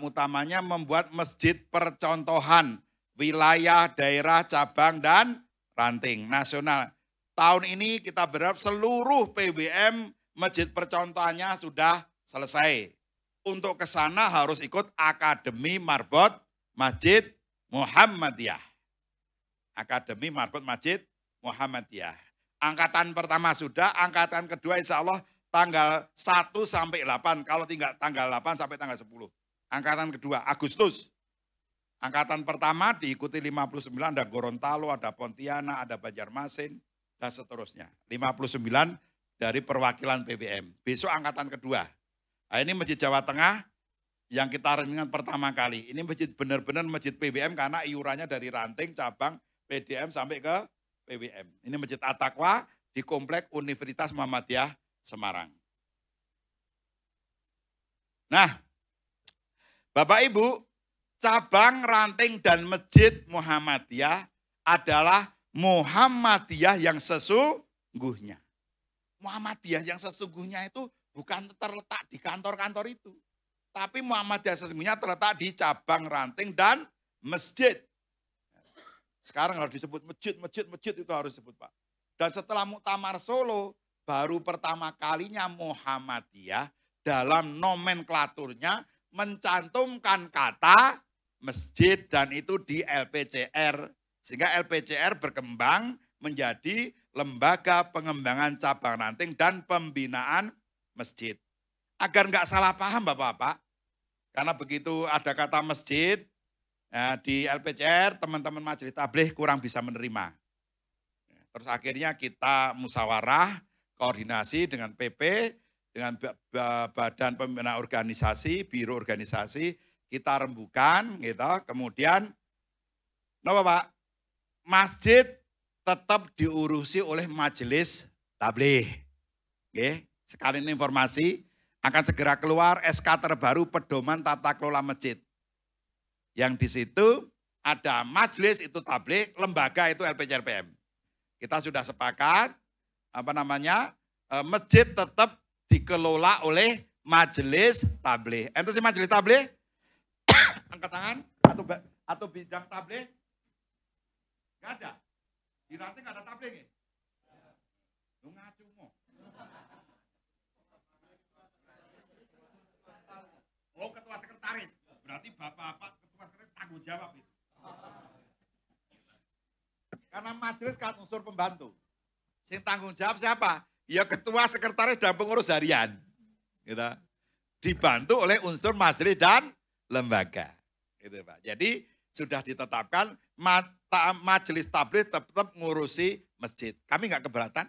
utamanya membuat masjid percontohan wilayah, daerah, cabang, dan ranting nasional. Tahun ini kita berharap seluruh PWM masjid percontohannya sudah selesai. Untuk ke sana harus ikut Akademi Marbot Masjid Muhammadiyah. Akademi Marbot Masjid Muhammadiyah. Angkatan pertama sudah, angkatan kedua insya Allah tanggal 1 sampai 8, kalau tinggal tanggal 8 sampai tanggal 10. Angkatan kedua Agustus. Angkatan pertama diikuti 59, ada Gorontalo, ada Pontianak, ada Banjarmasin, dan seterusnya. 59 dari perwakilan PWM. Besok angkatan kedua. Nah, ini Masjid Jawa Tengah yang kita resmikan pertama kali. Ini masjid benar-benar masjid PWM karena iurannya dari ranting, cabang, PDM sampai ke PWM. Ini Masjid At-Taqwa di Komplek Universitas Muhammadiyah Semarang. Nah, Bapak Ibu, cabang, ranting, dan Masjid Muhammadiyah adalah Muhammadiyah yang sesungguhnya. Muhammadiyah yang sesungguhnya itu bukan terletak di kantor-kantor itu. Tapi Muhammadiyah sesungguhnya terletak di cabang, ranting, dan masjid. Sekarang kalau disebut masjid itu harus disebut Pak. Dan setelah Muktamar Solo, baru pertama kalinya Muhammadiyah dalam nomenklaturnya mencantumkan kata masjid dan itu di LPCR. Sehingga LPCR berkembang menjadi lembaga pengembangan cabang ranting dan pembinaan masjid. Agar nggak salah paham Bapak-Bapak, karena begitu ada kata masjid, di LPCR teman-teman majelis tabligh kurang bisa menerima. Terus akhirnya kita musyawarah, koordinasi dengan PP, dengan Badan Pembinaan Organisasi, Biro Organisasi, kita rembukan, gitu. Kemudian, Pak, masjid tetap diurusi oleh majelis tabligh. Oke, sekalian informasi, akan segera keluar SK terbaru Pedoman Tata Kelola Masjid. Yang di situ ada majelis itu tabligh, lembaga itu LPCRPM. Kita sudah sepakat, masjid tetap dikelola oleh majelis tabligh. Ente sih majelis tabligh? Angkat tangan atau bidang tabligh? Enggak ada. Di ranting ada tabling ya? Lu ngacu mo. Oh, ketua sekretaris. Berarti bapak-bapak ketua sekretaris tanggung jawab itu. Karena majelis kan unsur pembantu. Sing tanggung jawab siapa? Ya ketua sekretaris dan pengurus harian. Gitu. Dibantu oleh unsur majelis dan lembaga. Gitu, Pak. Jadi sudah ditetapkan majelis tabligh tetap ngurusi masjid. Kami nggak keberatan.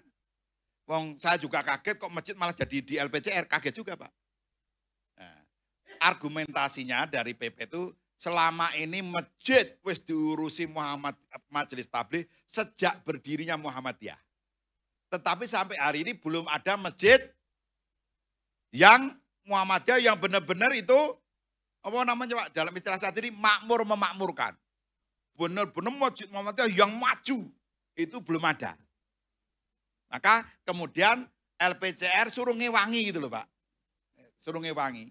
Wong saya juga kaget kok masjid malah jadi di LPCR, kaget juga, Pak. Nah, argumentasinya dari PP itu selama ini masjid wis diurusi majelis tabligh sejak berdirinya Muhammadiyah. Tetapi sampai hari ini belum ada masjid yang Muhammadiyah yang benar-benar itu apa namanya, Pak, dalam istilah saat ini makmur memakmurkan. Benar-benar masjid Muhammadiyah yang maju itu belum ada. Maka kemudian LPCR suruh ngewangi gitu loh, Pak. Suruh ngewangi.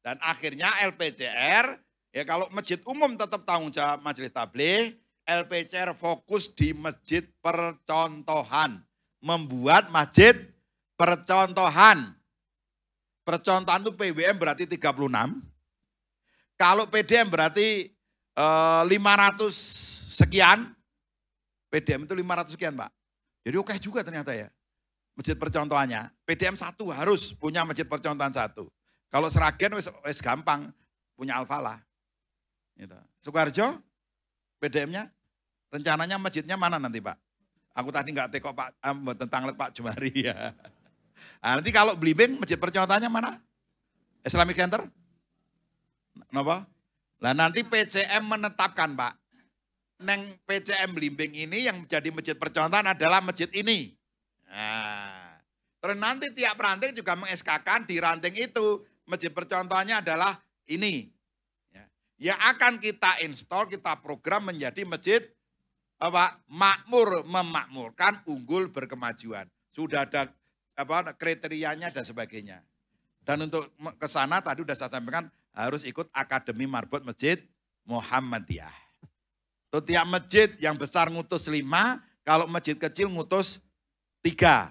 Dan akhirnya LPCR, ya kalau masjid umum tetap tanggung jawab majelis tabligh, LPCR fokus di masjid percontohan. Membuat masjid percontohan. Percontohan itu PWM berarti 36. Kalau PDM berarti 500 sekian. PDM itu 500 sekian, Pak. Jadi oke juga ternyata ya. Masjid percontohannya. PDM 1 harus punya masjid percontohan 1. Kalau Seragen wis gampang punya Al-Falah. Gitu. Sukoharjo PDM-nya rencananya masjidnya mana nanti, Pak? Aku tadi nggak teko Pak tentang Pak Jumari ya. Nah, nanti kalau Blimbing masjid percontohannya mana? Islamic Center? Kenapa? Nah nanti PCM menetapkan, Pak. Neng PCM Blimbing ini yang menjadi masjid percontohan adalah masjid ini. Nah, terus nanti tiap ranting juga meng-SK-kan di ranting itu masjid percontohannya adalah ini. Ya akan kita install, kita program menjadi masjid apa, makmur memakmurkan, unggul berkemajuan. Sudah ada apa kriterianya dan sebagainya. Dan untuk ke sana tadi sudah saya sampaikan harus ikut Akademi Marbot Masjid Muhammadiyah. Tiap masjid yang besar ngutus 5, kalau masjid kecil ngutus 3.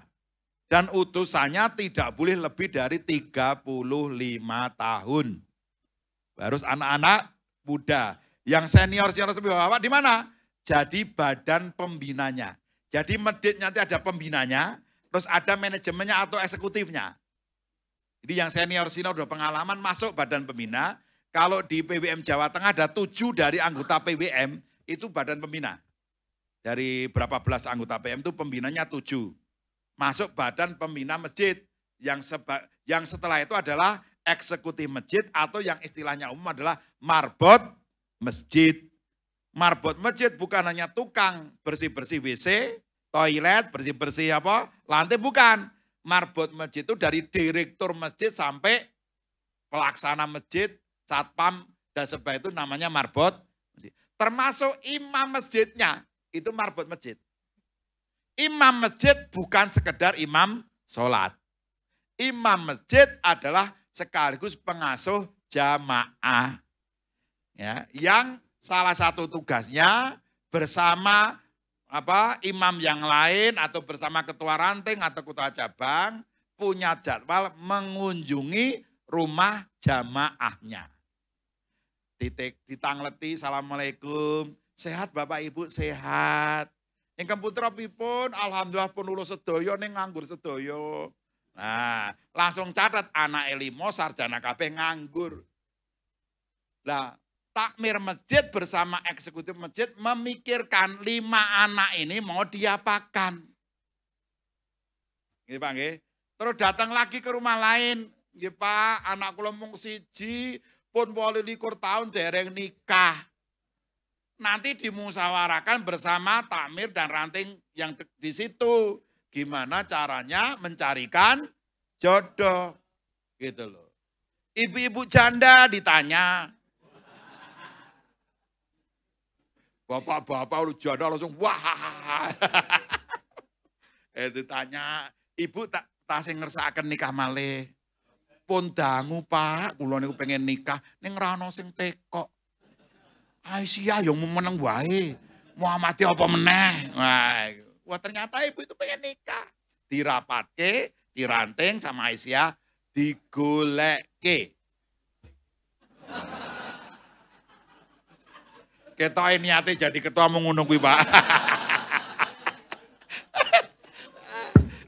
Dan utusannya tidak boleh lebih dari 35 tahun. Harus anak-anak muda. Yang senior-senior seperti Bapak di mana? Jadi badan pembinanya. Jadi masjid nanti ada pembinanya, terus ada manajemennya atau eksekutifnya. Jadi yang senior-senior udah pengalaman masuk badan pembina. Kalau di PWM Jawa Tengah ada 7 dari anggota PWM, itu badan pembina. Dari berapa belas anggota PM itu pembinanya 7. Masuk badan pembina masjid. Yang setelah itu adalah eksekutif masjid atau yang istilahnya umum adalah marbot masjid. Marbot masjid bukan hanya tukang bersih-bersih WC, toilet, bersih-bersih apa, lantai, bukan. Marbot masjid itu dari direktur masjid sampai pelaksana masjid, satpam, dan sebagainya itu namanya marbot masjid. Termasuk imam masjidnya, itu marbot masjid. Imam masjid bukan sekedar imam sholat. Imam masjid adalah sekaligus pengasuh jamaah. Ya, yang salah satu tugasnya bersama imam yang lain atau bersama ketua ranting atau ketua cabang punya jadwal mengunjungi rumah jamaahnya. Ditangleti, assalamualaikum, sehat Bapak Ibu, sehat. Yang putra pipun, alhamdulillah pun lulus sedoyo, ning nganggur sedoyo. Nah, langsung catat anak 5 sarjana kabeh nganggur. Nah, takmir masjid bersama eksekutif masjid memikirkan 5 anak ini mau diapakan. Nggih Pak nggih. Terus datang lagi ke rumah lain, nggih Pak, anak kula mung 1 pun 28 tahun dereng nikah. Nanti dimusyawarahkan bersama takmir dan ranting yang di situ. Gimana caranya mencarikan jodoh. Gitu loh. Ibu-ibu janda ditanya. Bapak-bapak lu janda langsung wah. Ditanya, ibu tak sing ngersakaken nikah malih. Pun dangu Pak, kula niku pengen nikah ning ra ono sing teko. Aisyah yang meneng wae. Muhammadiyah apa meneh. Wah ternyata ibu itu pengen nikah. Dirapatke, diranting sama Aisyah, digolekke. Ketoke niate jadi ketua ngono kuwi, Pak.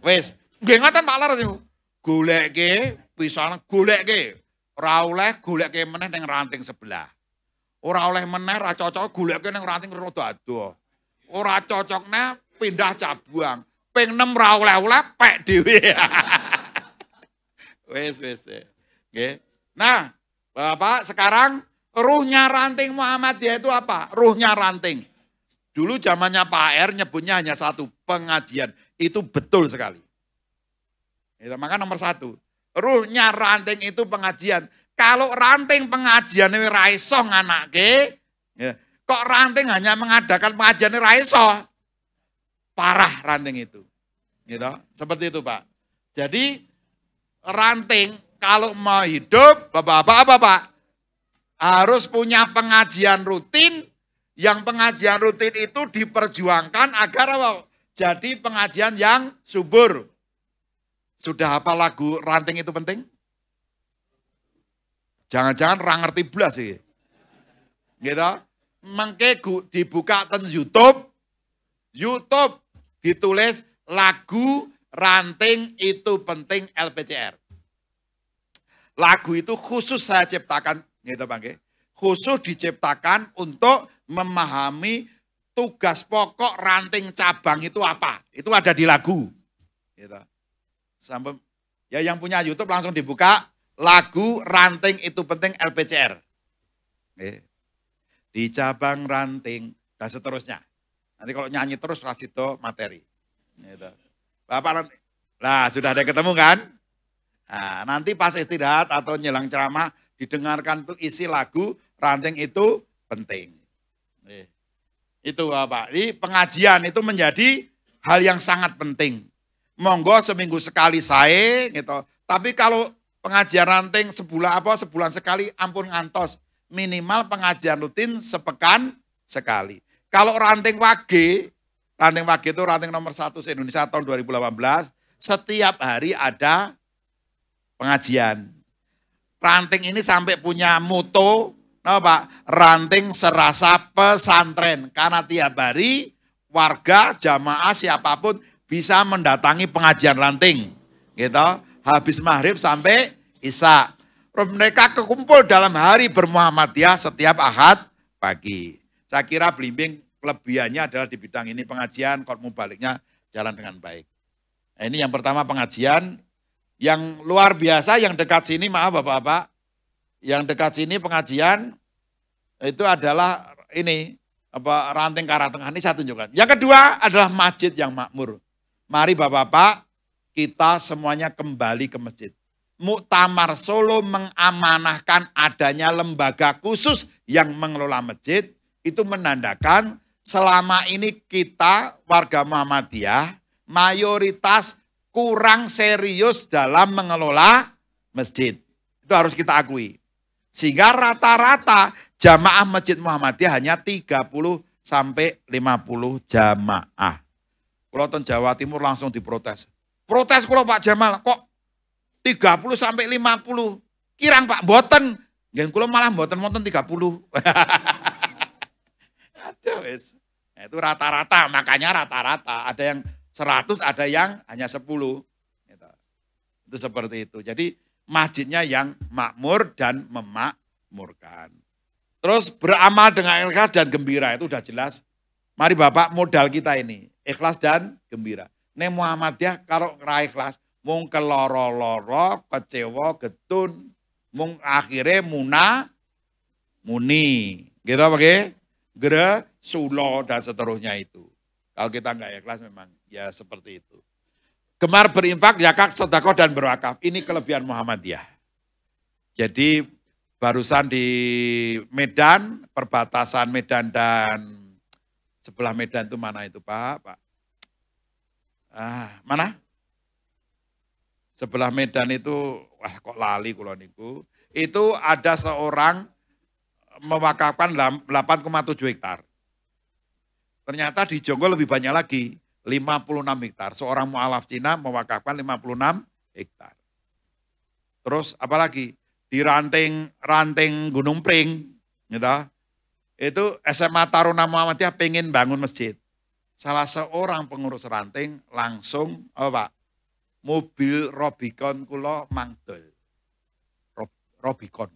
Wis, nggih ngoten Pak Laras niku. Golekke, pisan golekke. Ora oleh golekke meneh ning ranting sebelah. Ora oleh meneh ra cocok golekke ning ranting rada adoh. Ora cocokne pindah cabang. Ping 6 ra oleh-oleh pek dhewe. Wis. Nggih. Nah, Bapak sekarang ruhnya ranting Muhammadiyah itu apa? Ruhnya ranting. Dulu zamannya Pak R nyebutnya hanya satu, pengajian. Itu betul sekali. Itu maka nomor 1. Ruhnya ranting itu pengajian. Kalau ranting pengajian ini ra iso nganake, ya, kok ranting hanya mengadakan pengajian ini ra iso. Parah ranting itu. Gitu. Seperti itu, Pak. Jadi ranting kalau mau hidup, Bapak, harus punya pengajian rutin, yang pengajian rutin itu diperjuangkan agar apa? Jadi pengajian yang subur. Sudah hafal lagu ranting itu penting? Jangan-jangan ra ngerti blas sih. Gitu. Mengke dibuka ten YouTube ditulis lagu ranting itu penting LPCR. Lagu itu khusus saya ciptakan, gitu Pak nggih. Khusus diciptakan untuk memahami tugas pokok ranting cabang itu apa. Itu ada di lagu. Gitu. Sampai ya yang punya YouTube langsung dibuka lagu ranting itu penting LPCR. Di cabang ranting dan seterusnya. Nanti kalau nyanyi terus rasito materi. Gitu. Bapak nanti, lah sudah ada ketemu kan? Nah, nanti pas istirahat atau nyelang ceramah didengarkan tuh isi lagu ranting itu penting. Itu Bapak. Jadi pengajian itu menjadi hal yang sangat penting. Monggo seminggu sekali saya gitu. Tapi kalau pengajian ranting sebulan sekali ampun ngantos. Minimal pengajian rutin sepekan sekali. Kalau ranting wage itu ranting nomor 1 se-Indonesia tahun 2018, setiap hari ada pengajian. Ranting ini sampai punya moto, Pak, ranting serasa pesantren. Karena tiap hari warga, jamaah, siapapun bisa mendatangi pengajian ranting. Gitu. Habis maghrib sampai isya. Mereka kekumpul dalam hari bermuhammadiyah setiap Ahad pagi. Saya kira Blimbing kelebihannya adalah di bidang ini pengajian, kok mubaliknya jalan dengan baik. Nah, ini yang pertama pengajian. Yang luar biasa yang dekat sini, maaf Bapak-Bapak, yang dekat sini pengajian itu adalah ini ranting Karatengah, ini saya tunjukkan. Yang kedua adalah masjid yang makmur. Mari Bapak-Bapak, kita semuanya kembali ke masjid. Muktamar Solo mengamanahkan adanya lembaga khusus yang mengelola masjid, itu menandakan selama ini kita warga Muhammadiyah mayoritas kurang serius dalam mengelola masjid. Itu harus kita akui. Sehingga rata-rata jamaah Masjid Muhammadiyah hanya 30 sampai 50 jamaah. Kalau di Jawa Timur langsung diprotes. Protes kalau Pak Jamal, kok 30 sampai 50? Kirang Pak, mboten. Yang kula malah mboten 30. Aduh wis. Nah, itu rata-rata, makanya rata-rata. Ada yang 100, ada yang hanya 10. Gitu. Itu seperti itu. Jadi masjidnya yang makmur dan memakmurkan. Terus beramal dengan ikhlas dan gembira, itu udah jelas. Mari Bapak, modal kita ini, ikhlas dan gembira. Ini Muhammadiyah kalau ra ikhlas, mung keloro-loro, kecewa, getun, mung akhirnya muni. Gitu apa ge? Gere, sulo, dan seterusnya itu. Kalau kita enggak ikhlas memang ya seperti itu. Gemar berinfak, zakat, sedekah dan berwakaf. Ini kelebihan Muhammadiyah. Jadi barusan di Medan, perbatasan Medan dan sebelah Medan itu mana itu Pak? Mana? Sebelah Medan itu, wah kok lali kula niku. Itu ada seorang mewakafkan 8,7 hektar. Ternyata di Jonggol lebih banyak lagi, 56 hektar. Seorang mualaf Cina mewakafkan 56 hektar. Terus apalagi di ranting Gunung Pring, gitu, itu SMA Taruna Muhammadiyah pengen bangun masjid. Salah seorang pengurus ranting langsung, Pak, mobil Robicon kulo mangdol. Robicon,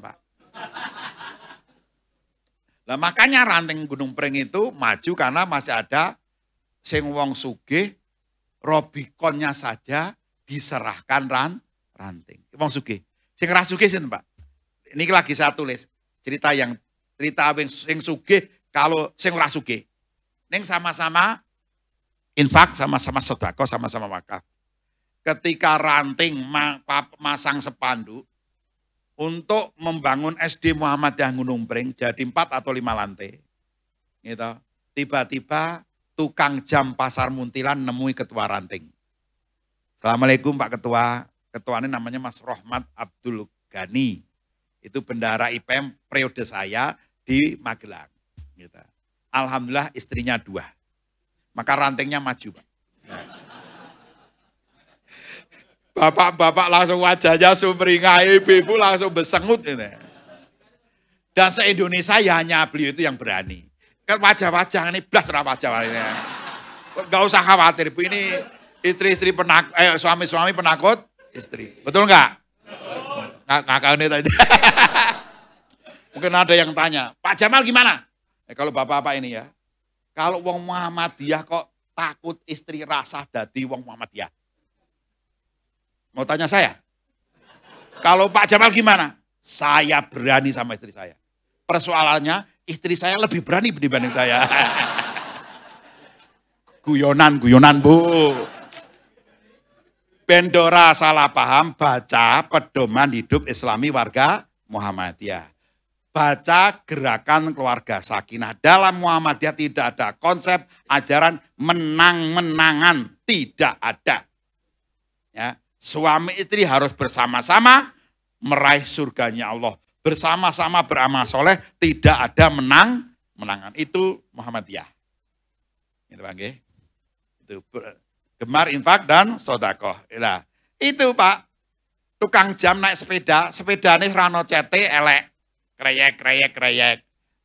Pak. Nah makanya ranting Gunung Pring itu maju karena masih ada sing wong sugih, Robiconnya saja diserahkan ranting. Wong sugih. Sing ra sugih sinten, Pak? Ini lagi saya tulis cerita sing sugih kalau sing ora sugih. Ning sama-sama infak, sama-sama sedekah, sama-sama wakaf. Ketika ranting masang spanduk untuk membangun SD Muhammadiyah Gunung Pring jadi 4 atau 5 lantai. Gitu. Tiba-tiba tukang jam Pasar Muntilan nemui ketua ranting. Assalamualaikum Pak Ketua. Ketua ini namanya Mas Rohmat Abdul Ghani. Itu bendahara IPM periode saya di Magelang. Gitu. Alhamdulillah istrinya 2. Maka rantingnya maju, Pak. Bapak-bapak langsung wajahnya sumringah, ibu-ibu langsung besengut ini. Dan se-Indonesia ya hanya beliau itu yang berani. Kan wajah-wajah ini blas wajah ini. Gak usah khawatir, Bu, ini istri-istri suami-suami penakut istri. Betul enggak? Ngakak ini tadi. Mungkin ada yang tanya, Pak Jamal gimana? Kalau bapak-bapak ini ya, kalau wong Muhammadiyah kok takut istri rasa dadi wong Muhammadiyah? Mau tanya saya? Kalau Pak Jamal gimana? Saya berani sama istri saya. Persoalannya istri saya lebih berani dibanding saya. Guyonan Bu. Bendora salah paham, baca pedoman hidup Islami warga Muhammadiyah. Baca gerakan keluarga sakinah. Dalam Muhammadiyah tidak ada konsep ajaran menang-menangan. Tidak ada. Ya. Suami istri harus bersama-sama meraih surganya Allah. Bersama-sama beramal soleh, tidak ada menangan. Itu Muhammadiyah. Itu Bang, itu gemar infak dan sedekah. Nah, itu Pak, tukang jam naik sepeda, sepedane rano cete elek, kreyek.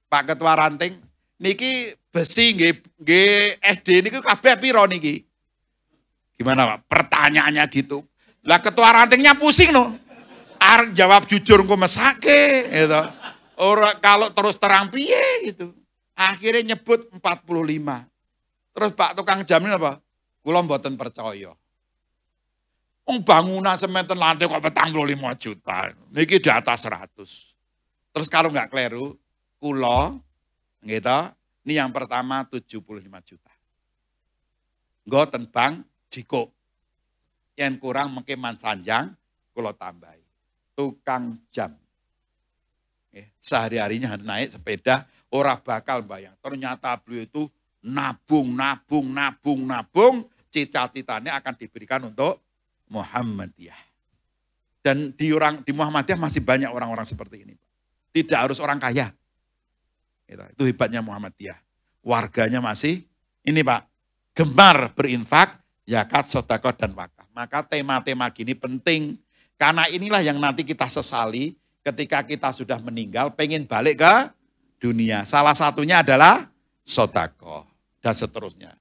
Pak Ketua Ranting, niki besi nggih SD niku kabeh piro niki? Gimana Pak? Pertanyaannya gitu. Lah ketua rantingnya pusing no. Arep jawab jujur engko mesake gitu. Ora kalau terus terang piye gitu. Akhirnya nyebut 45. Terus Pak tukang jam ini apa? Kula mboten percaya. Wong bangunan sementen lantai kok 45 juta. Niki di atas 100. Terus kalau enggak kleru, kula gitu, ini yang pertama 75 juta. Nggo ten Bank Jiko. Yang kurang mungkin mansanjang, kalau tambahi. Tukang jam. Sehari-harinya naik sepeda, orang bakal bayang. Ternyata beliau itu nabung. Cita-citanya akan diberikan untuk Muhammadiyah. Dan di Muhammadiyah masih banyak orang-orang seperti ini. Tidak harus orang kaya. Itu hebatnya Muhammadiyah. Warganya masih, ini Pak, gemar berinfak, zakat, sedekah dan wakaf. Maka tema-tema gini penting. Karena inilah yang nanti kita sesali ketika kita sudah meninggal, pengen balik ke dunia. Salah satunya adalah sedekah dan seterusnya.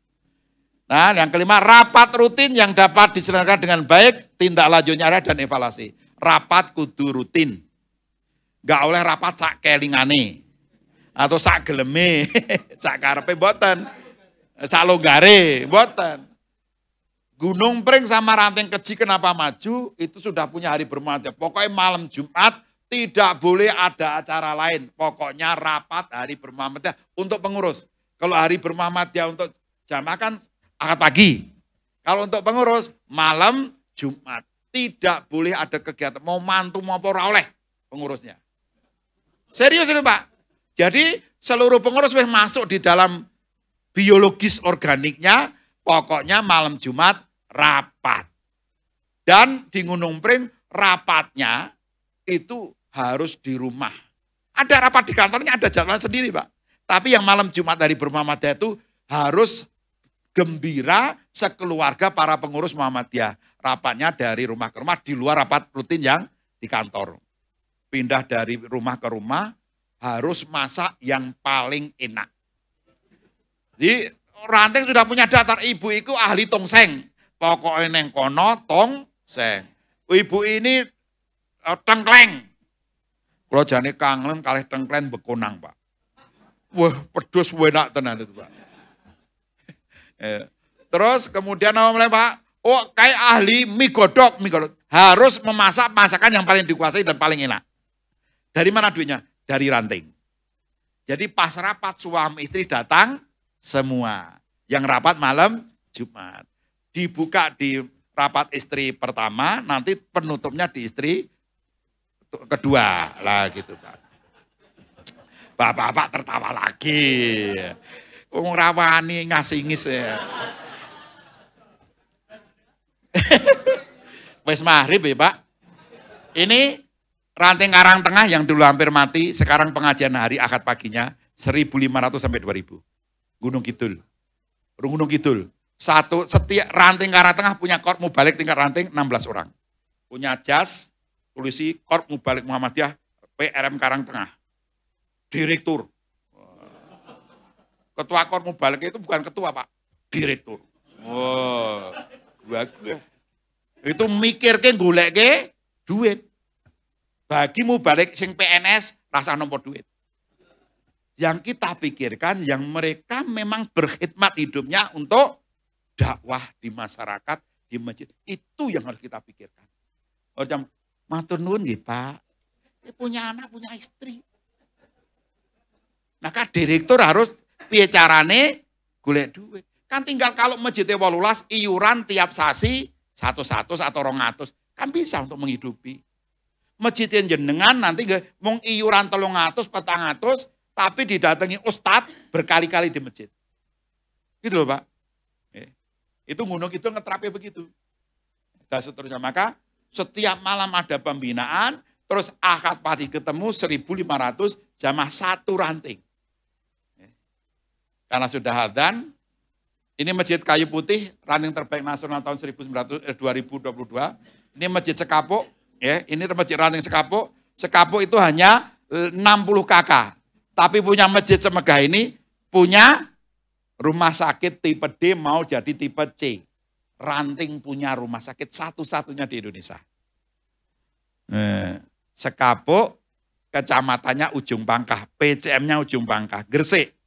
Nah, yang kelima, rapat rutin yang dapat diselenggarakan dengan baik, tindak lanjutnya ada dan evaluasi. Rapat kudu rutin. Gak oleh rapat sak kelingane atau sak geleme, sak karepe mboten. Sak longgare mboten. Gunung Pring sama Ranting Keji kenapa maju? Itu sudah punya hari bermuhammadiyah. Pokoknya malam Jumat tidak boleh ada acara lain. Pokoknya rapat hari bermuhammadiyah untuk pengurus. Kalau hari bermuhammadiyah untuk jamaah kan akad pagi. Kalau untuk pengurus malam Jumat. Tidak boleh ada kegiatan. Mau mantu mau ora oleh pengurusnya. Serius ini Pak. Jadi seluruh pengurus wis masuk di dalam biologis organiknya. Pokoknya malam Jumat rapat. Dan di Gunung Pring rapatnya itu harus di rumah. Ada rapat di kantornya, ada jadwal sendiri Pak. Tapi yang malam Jumat dari Muhammadiyah itu harus gembira sekeluarga para pengurus Muhammadiyah. Rapatnya dari rumah ke rumah, di luar rapat rutin yang di kantor. Pindah dari rumah ke rumah, harus masak yang paling enak. Jadi Ranting sudah punya daftar, ibu itu ahli tongseng. Pokoknya neng kono tongseng. Ibu ini tengkleng. Kalau jane kangen kalih tengkleng bekonang, Pak. Wah, pedus enak tenan itu, Pak. Terus kemudian apa mulai, Pak? Oh, kayak ahli mie godok. Harus memasak masakan yang paling dikuasai dan paling enak. Dari mana duitnya? Dari Ranting. Jadi pas rapat suami istri datang semua. Yang rapat malam Jumat. Dibuka di rapat istri pertama, nanti penutupnya di istri kedua. Lah gitu, Pak. Bapak-bapak tertawa lagi. Wong rawani ngasingis ya. Wes maghrib ya, Pak. Ini Ranting Karang Tengah yang dulu hampir mati, sekarang pengajian hari Ahad paginya 1.500 sampai 2.000. Gunung Kidul. Gunung Kidul. Setiap Ranting Karang Tengah punya korp mubalik tingkat ranting 16 orang. Punya jas, tulisi korp mubalik Muhammadiyah PRM Karang Tengah. Direktur. Ketua korp mubalik itu bukan ketua, Pak. Direktur. Wow. Bagus. Itu mikir ke golek ke duit. Bagi mubalik sing PNS rasa nomor duit. Yang kita pikirkan yang mereka memang berkhidmat hidupnya untuk dakwah di masyarakat, di masjid. Itu yang harus kita pikirkan. Macam matur nuwun nggih, Pak. Punya anak, punya istri. Maka direktur harus piye carane golek duit. Kan tinggal kalau masjidnya 18 iuran tiap sasi 100 atau 200 kan bisa untuk menghidupi. Masjid yang jenengan nanti mung iuran 300 400 tapi didatangi ustadz berkali-kali di masjid. Gitu loh, Pak. Itu Gunung Kidul ngeterapi begitu. Dan seterusnya. Maka setiap malam ada pembinaan, terus Ahad pagi ketemu 1.500 jamaah satu ranting. Karena sudah adzan, ini Masjid Kayu Putih, ranting terbaik nasional tahun 2022. Ini Masjid Sekapuk, ya, ini Masjid Ranting Sekapuk. Sekapuk itu hanya 60 kakak. Tapi punya masjid semegah ini, punya rumah sakit tipe D mau jadi tipe C. Ranting punya rumah sakit satu-satunya di Indonesia. Sekapuk, kecamatannya Ujung Pangkah, PCM-nya Ujung Pangkah, Gresik.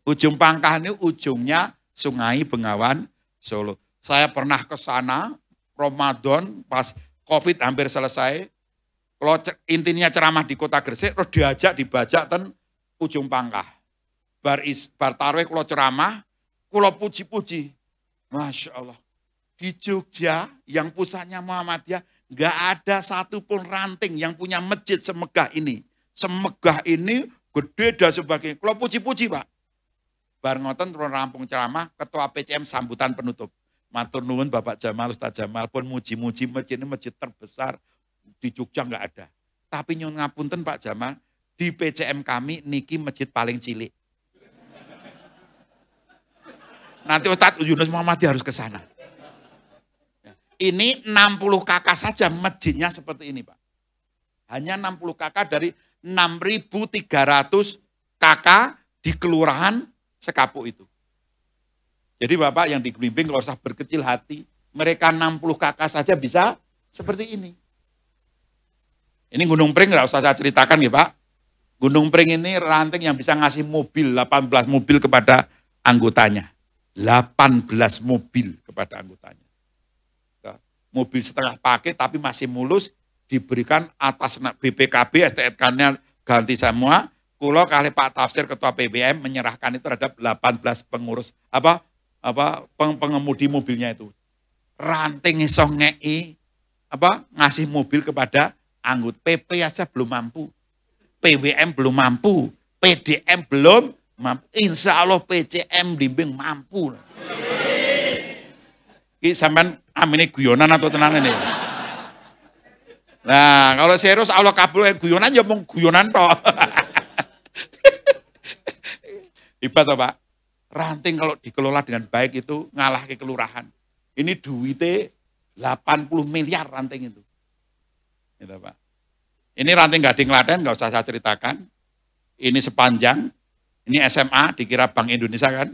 Ujung Pangkah ini ujungnya Sungai Bengawan, Solo. Saya pernah ke sana, Ramadan, pas COVID hampir selesai. Kalau intinya ceramah di kota Gresik, terus diajak dibajak ten Ujung Pangkah. Bar tarawih kalau ceramah, kalau puji-puji. Masya Allah. Di Jogja yang pusatnya Muhammadiyah, nggak ada satupun ranting yang punya masjid semegah ini. Semegah ini gede dan sebagainya. Kalau puji-puji, Pak. Bar ngoten turun rampung ceramah, ketua PCM sambutan penutup. Matur nuwun Bapak Jamal, Ustaz Jamal pun muji-muji masjid ini masjid terbesar di Jogja nggak ada. Tapi nyuwun ngapunten Pak Jamal, di PCM kami niki masjid paling cilik. Nanti Ustaz Yunus Muhammadiyah harus ke sana. Ini 60 kakak saja masjidnya seperti ini, Pak. Hanya 60 kakak dari 6.300 kakak di kelurahan Sekapuk itu. Jadi Bapak yang dibimbing kalau usah berkecil hati, mereka 60 kakak saja bisa seperti ini. Ini Gunung Pring nggak usah saya ceritakan ya Pak. Gunung Pring ini ranting yang bisa ngasih mobil, 18 mobil kepada anggotanya. 18 mobil kepada anggotanya. Mobil setengah pakai tapi masih mulus, diberikan atas BPKB, STNK-nya ganti semua. Kulo kali Pak Tafsir Ketua PBM menyerahkan itu terhadap 18 pengurus pengemudi mobilnya itu. Ranting iso ngei ngasih mobil kepada anggota. PP aja belum mampu. PWM belum mampu. PDM belum mampu. Insya Allah PCM bimbing mampu. Ini sampean amine guyonan atau tenang ini. Nah, kalau serius Allah kabul guyonan ya mau guyonan toh. Hebat toh, Pak. Ranting kalau dikelola dengan baik itu ngalah ke kelurahan. Ini duitnya 80 miliar ranting itu. Gitu, Pak. Ini ranting Gading Klaten, nggak usah saya ceritakan. Ini sepanjang, ini SMA, dikira Bank Indonesia kan.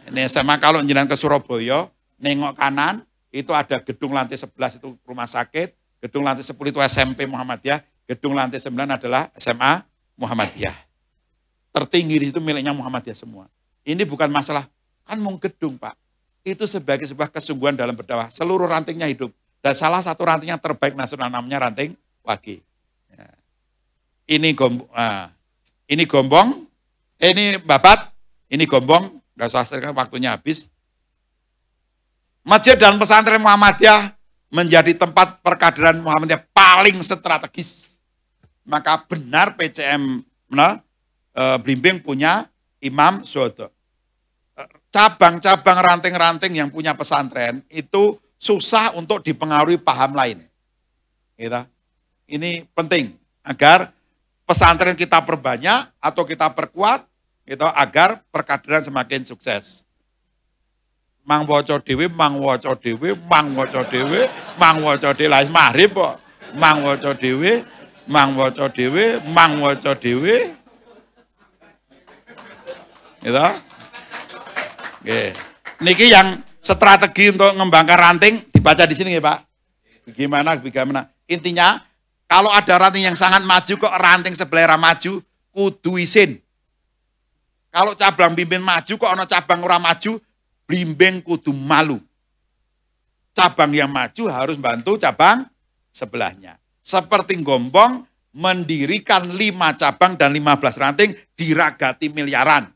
Ini SMA, kalau jenengan ke Surabaya, nengok kanan, itu ada gedung lantai 11 itu rumah sakit, gedung lantai 10 itu SMP Muhammadiyah, gedung lantai 9 adalah SMA Muhammadiyah. Tertinggi di situ miliknya Muhammadiyah semua. Ini bukan masalah, kan mau gedung Pak. Itu sebagai sebuah kesungguhan dalam berdakwah. Seluruh rantingnya hidup. Dan salah satu ranting yang terbaik nasional namanya ranting Wage. Ya. Ini gombong, ini babat, ini gombong, nggak usah serikan waktunya habis. Masjid dan pesantren Muhammadiyah menjadi tempat perkaderan Muhammadiyah paling strategis. Maka benar PCM Blimbing punya Imam Sodo. Cabang-cabang ranting-ranting yang punya pesantren itu susah untuk dipengaruhi paham lain. Gitu. Ini penting agar pesantren kita perbanyak atau kita perkuat gitu, agar perkaderan semakin sukses. Mang waca dhewe, mang waca dhewe, mang waca dhewe, mang waca dhewe lah maghrib kok. Mang waca dhewe, mang waca dhewe, mang waca dhewe. Gitu. Nggih. Niki yang strategi untuk mengembangkan ranting dibaca di sini ya Pak. Bagaimana? Intinya kalau ada ranting yang sangat maju kok ranting sebelah maju kudu isin. Kalau cabang bimbing maju kok ana cabang ora maju, blimbing kudu malu. Cabang yang maju harus bantu cabang sebelahnya. Seperti Gombong mendirikan 5 cabang dan 15 ranting diragati miliaran.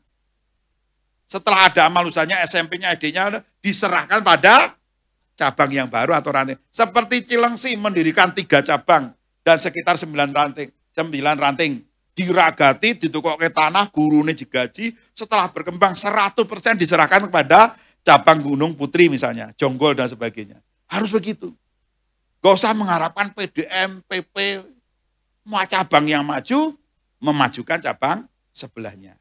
Setelah ada amal usahanya, SMP-nya, ID-nya diserahkan pada cabang yang baru atau ranting. Seperti Cilengsi mendirikan 3 cabang dan sekitar 9 ranting. Diragati, ditukok ke tanah, gurunya digaji, setelah berkembang 100% diserahkan kepada cabang Gunung Putri misalnya, Jonggol dan sebagainya. Harus begitu. Gak usah mengharapkan PDM, PP, semua cabang yang maju, memajukan cabang sebelahnya.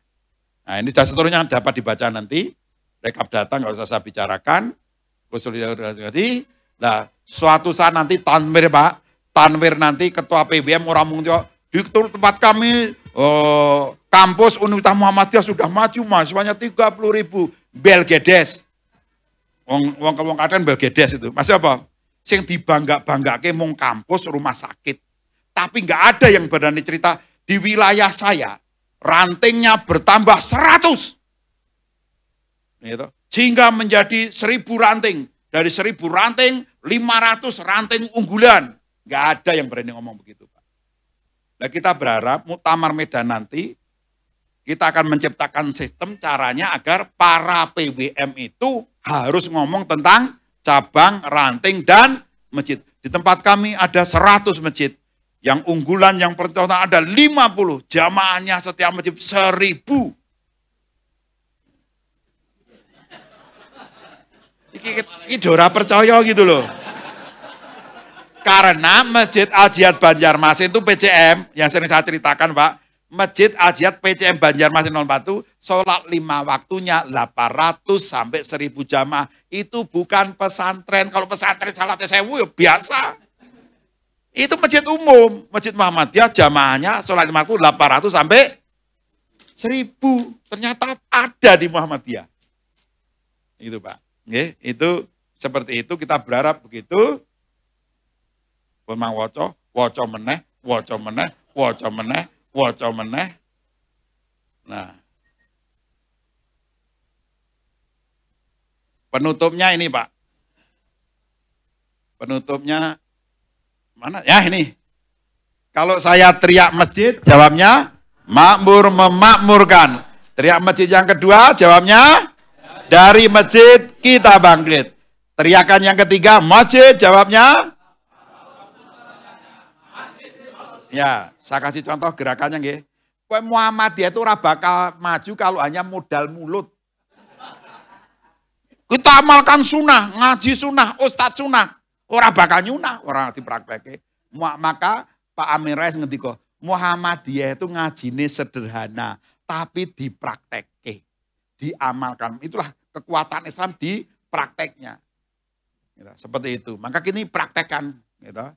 Nah ini dan seterusnya dapat dibaca nanti, rekap data nggak usah saya bicarakan, konsolidasi. Nah suatu saat nanti Tanwir Pak, Tanwir nanti ketua PWM orang mungkin di tempat kami kampus Universitas Muhammadiyah sudah maju mahasiswanya 30.000 Belgedes. Wong kadang Belgedes itu. Masih apa? Sing dibangga-banggake mung kampus rumah sakit. Tapi nggak ada yang berani cerita di wilayah saya rantingnya bertambah 100. Gitu. Sehingga menjadi 1.000 ranting. Dari 1.000 ranting, 500 ranting unggulan. Nggak ada yang berani ngomong begitu, Pak. Nah, kita berharap Muktamar Medan nanti kita akan menciptakan sistem caranya agar para PWM itu harus ngomong tentang cabang, ranting, dan masjid. Di tempat kami ada 100 masjid. Yang unggulan, yang percontohan ada 50. Jamaahnya setiap masjid 1.000. Ini dora percaya gitu loh. Karena Masjid Al-Jihad Banjarmasin itu PCM, yang sering saya ceritakan Pak, Masjid Al-Jihad PCM Banjarmasin 04, sholat 5 waktunya 800 sampai 1.000 jamaah. Itu bukan pesantren, kalau pesantren salatnya 1.000 ya biasa. Itu masjid umum, Masjid Muhammadiyah jamaahnya sholat 5 waktu 800 sampai 1.000. Ternyata ada di Muhammadiyah. Itu Pak. Itu seperti itu, kita berharap begitu. Memang waco meneh, waco meneh, waco meneh, waco meneh. Nah, penutupnya ini Pak. Penutupnya mana? Ya ini. Kalau saya teriak masjid, jawabnya makmur memakmurkan. Teriak masjid yang kedua, jawabnya dari masjid kita bangkit. Teriakan yang ketiga, masjid, jawabnya ya, saya kasih contoh gerakannya nggih. Muhammadiyah itu ora bakal maju kalau hanya modal mulut. Kita amalkan sunnah, ngaji sunnah, ustadz sunnah. Ora bakal nyunah, orang dipraktekke. Maka Pak Amin Rais ngendika, Muhammadiyah itu ngajine sederhana, tapi dipraktekke. diamalkan. Itulah kekuatan Islam di prakteknya. Gitu, seperti itu. Maka kini praktekkan. Gitu.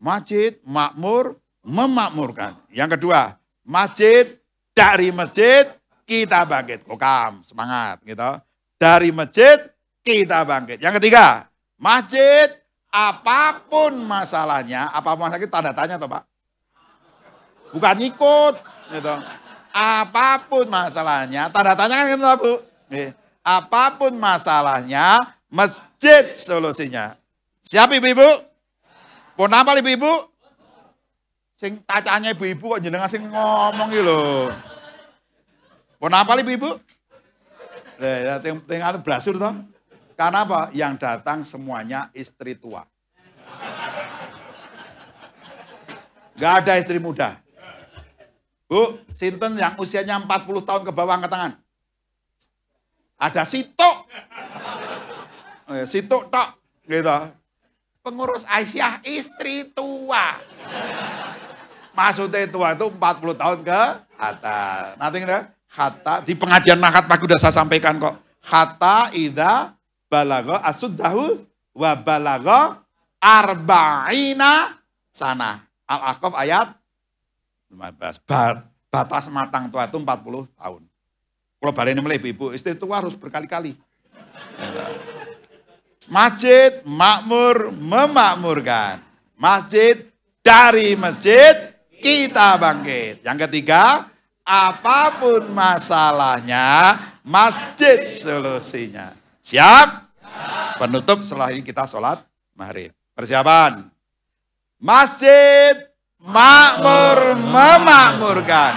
Masjid, makmur, memakmurkan. Yang kedua, masjid, dari masjid, kita bangkit. Kokam, semangat. Gitu. Dari masjid, kita bangkit. Yang ketiga, masjid, apapun masalahnya, apapun masalahnya, tanda tanya toh Pak? Bukan ikut. Gitu. Apapun masalahnya, tanda tanya kan gitu Bu. Apapun masalahnya, masjid solusinya. Siap ibu-ibu? Pun apa ibu-ibu? Sing tacanya ibu-ibu kok jenengan sing ngomong iki lho. Pun apa ibu-ibu? Ya, tinggal berasur toh. Karena apa? Yang datang semuanya istri tua. Gak ada istri muda. Bu, sinten yang usianya 40 tahun ke bawah angkat tangan. Ada sitok. Sitok tok, gitu. Pengurus Aisyah istri tua. Maksudnya tua itu 40 tahun ke atas. Nanti hatta di pengajian nakat pagi udah saya sampaikan kok. Hatta idza balagha asuddahu wa balagha arba'ina sana. Al-Ahqaf ayat 15. Batas matang tua itu 40 tahun. Kalau balik ini ibu-ibu, istri tua harus berkali-kali. Masjid, makmur, memakmurkan. Masjid, dari masjid, kita bangkit. Yang ketiga, apapun masalahnya, masjid solusinya. Siap? Penutup setelah ini kita sholat maghrib. Persiapan. Masjid, makmur, memakmurkan.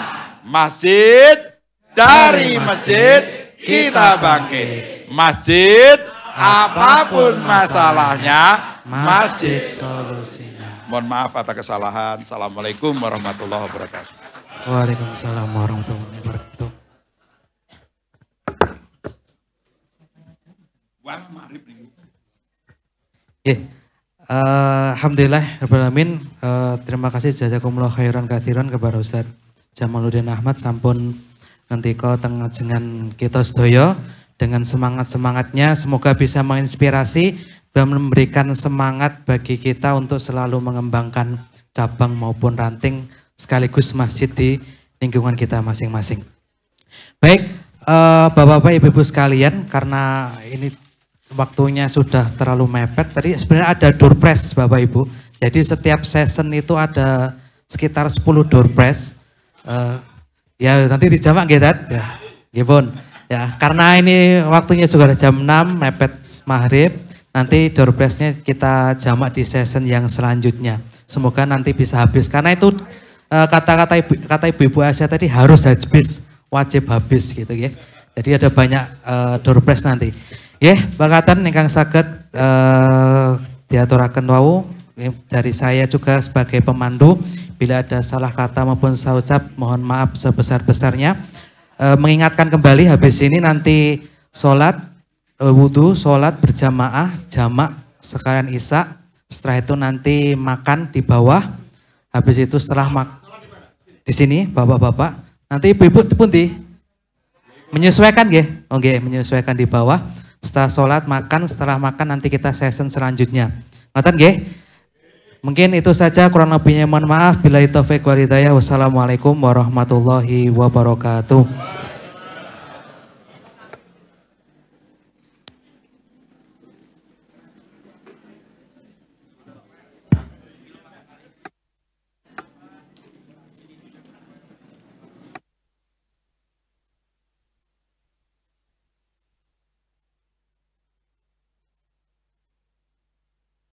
Masjid, dari masjid, kita bangkit. Masjid, apapun masalahnya, masjid solusinya. Mohon maaf atas kesalahan. Assalamualaikum warahmatullahi wabarakatuh. Waalaikumsalam warahmatullahi wabarakatuh. Alhamdulillah, terima kasih jazakumullah khairan katsiran kepada Ustaz Jamaluddin Ahmad sampun ngendika teng ngajengan kita sedaya dengan semangat-semangatnya, semoga bisa menginspirasi dan memberikan semangat bagi kita untuk selalu mengembangkan cabang maupun ranting sekaligus masjid di lingkungan kita masing-masing. Baik, Bapak-bapak, Ibu-ibu sekalian, karena ini waktunya sudah terlalu mepet, tadi sebenarnya ada door prize Bapak Ibu. Jadi setiap session itu ada sekitar 10 door prize. Ya nanti dijamak gitu ya. Gimana? Ya, karena ini waktunya sudah jam 6, mepet maghrib. Nanti door prize-nya kita jamak di session yang selanjutnya. Semoga nanti bisa habis. Karena itu kata ibu-ibu Asia tadi harus habis, wajib habis gitu ya. Jadi ada banyak door prize nanti. Ya, bakatan ingkang saged diaturaken wau dari saya juga sebagai pemandu. Bila ada salah kata maupun salah ucap, mohon maaf sebesar-besarnya. Mengingatkan kembali habis ini nanti sholat wudhu, sholat berjamaah, jamak sekalian isya. Setelah itu nanti makan di bawah. Habis itu setelah di sini bapak-bapak. Nanti ibu-ibu pun menyesuaikan ya, oke, menyesuaikan di bawah. Setelah sholat makan, setelah makan nanti kita session selanjutnya. Ngoten nggih? Mungkin itu saja, kurang lebihnya mohon maaf. Billahi taufiq wal hidayah. Wassalamualaikum warahmatullahi wabarakatuh.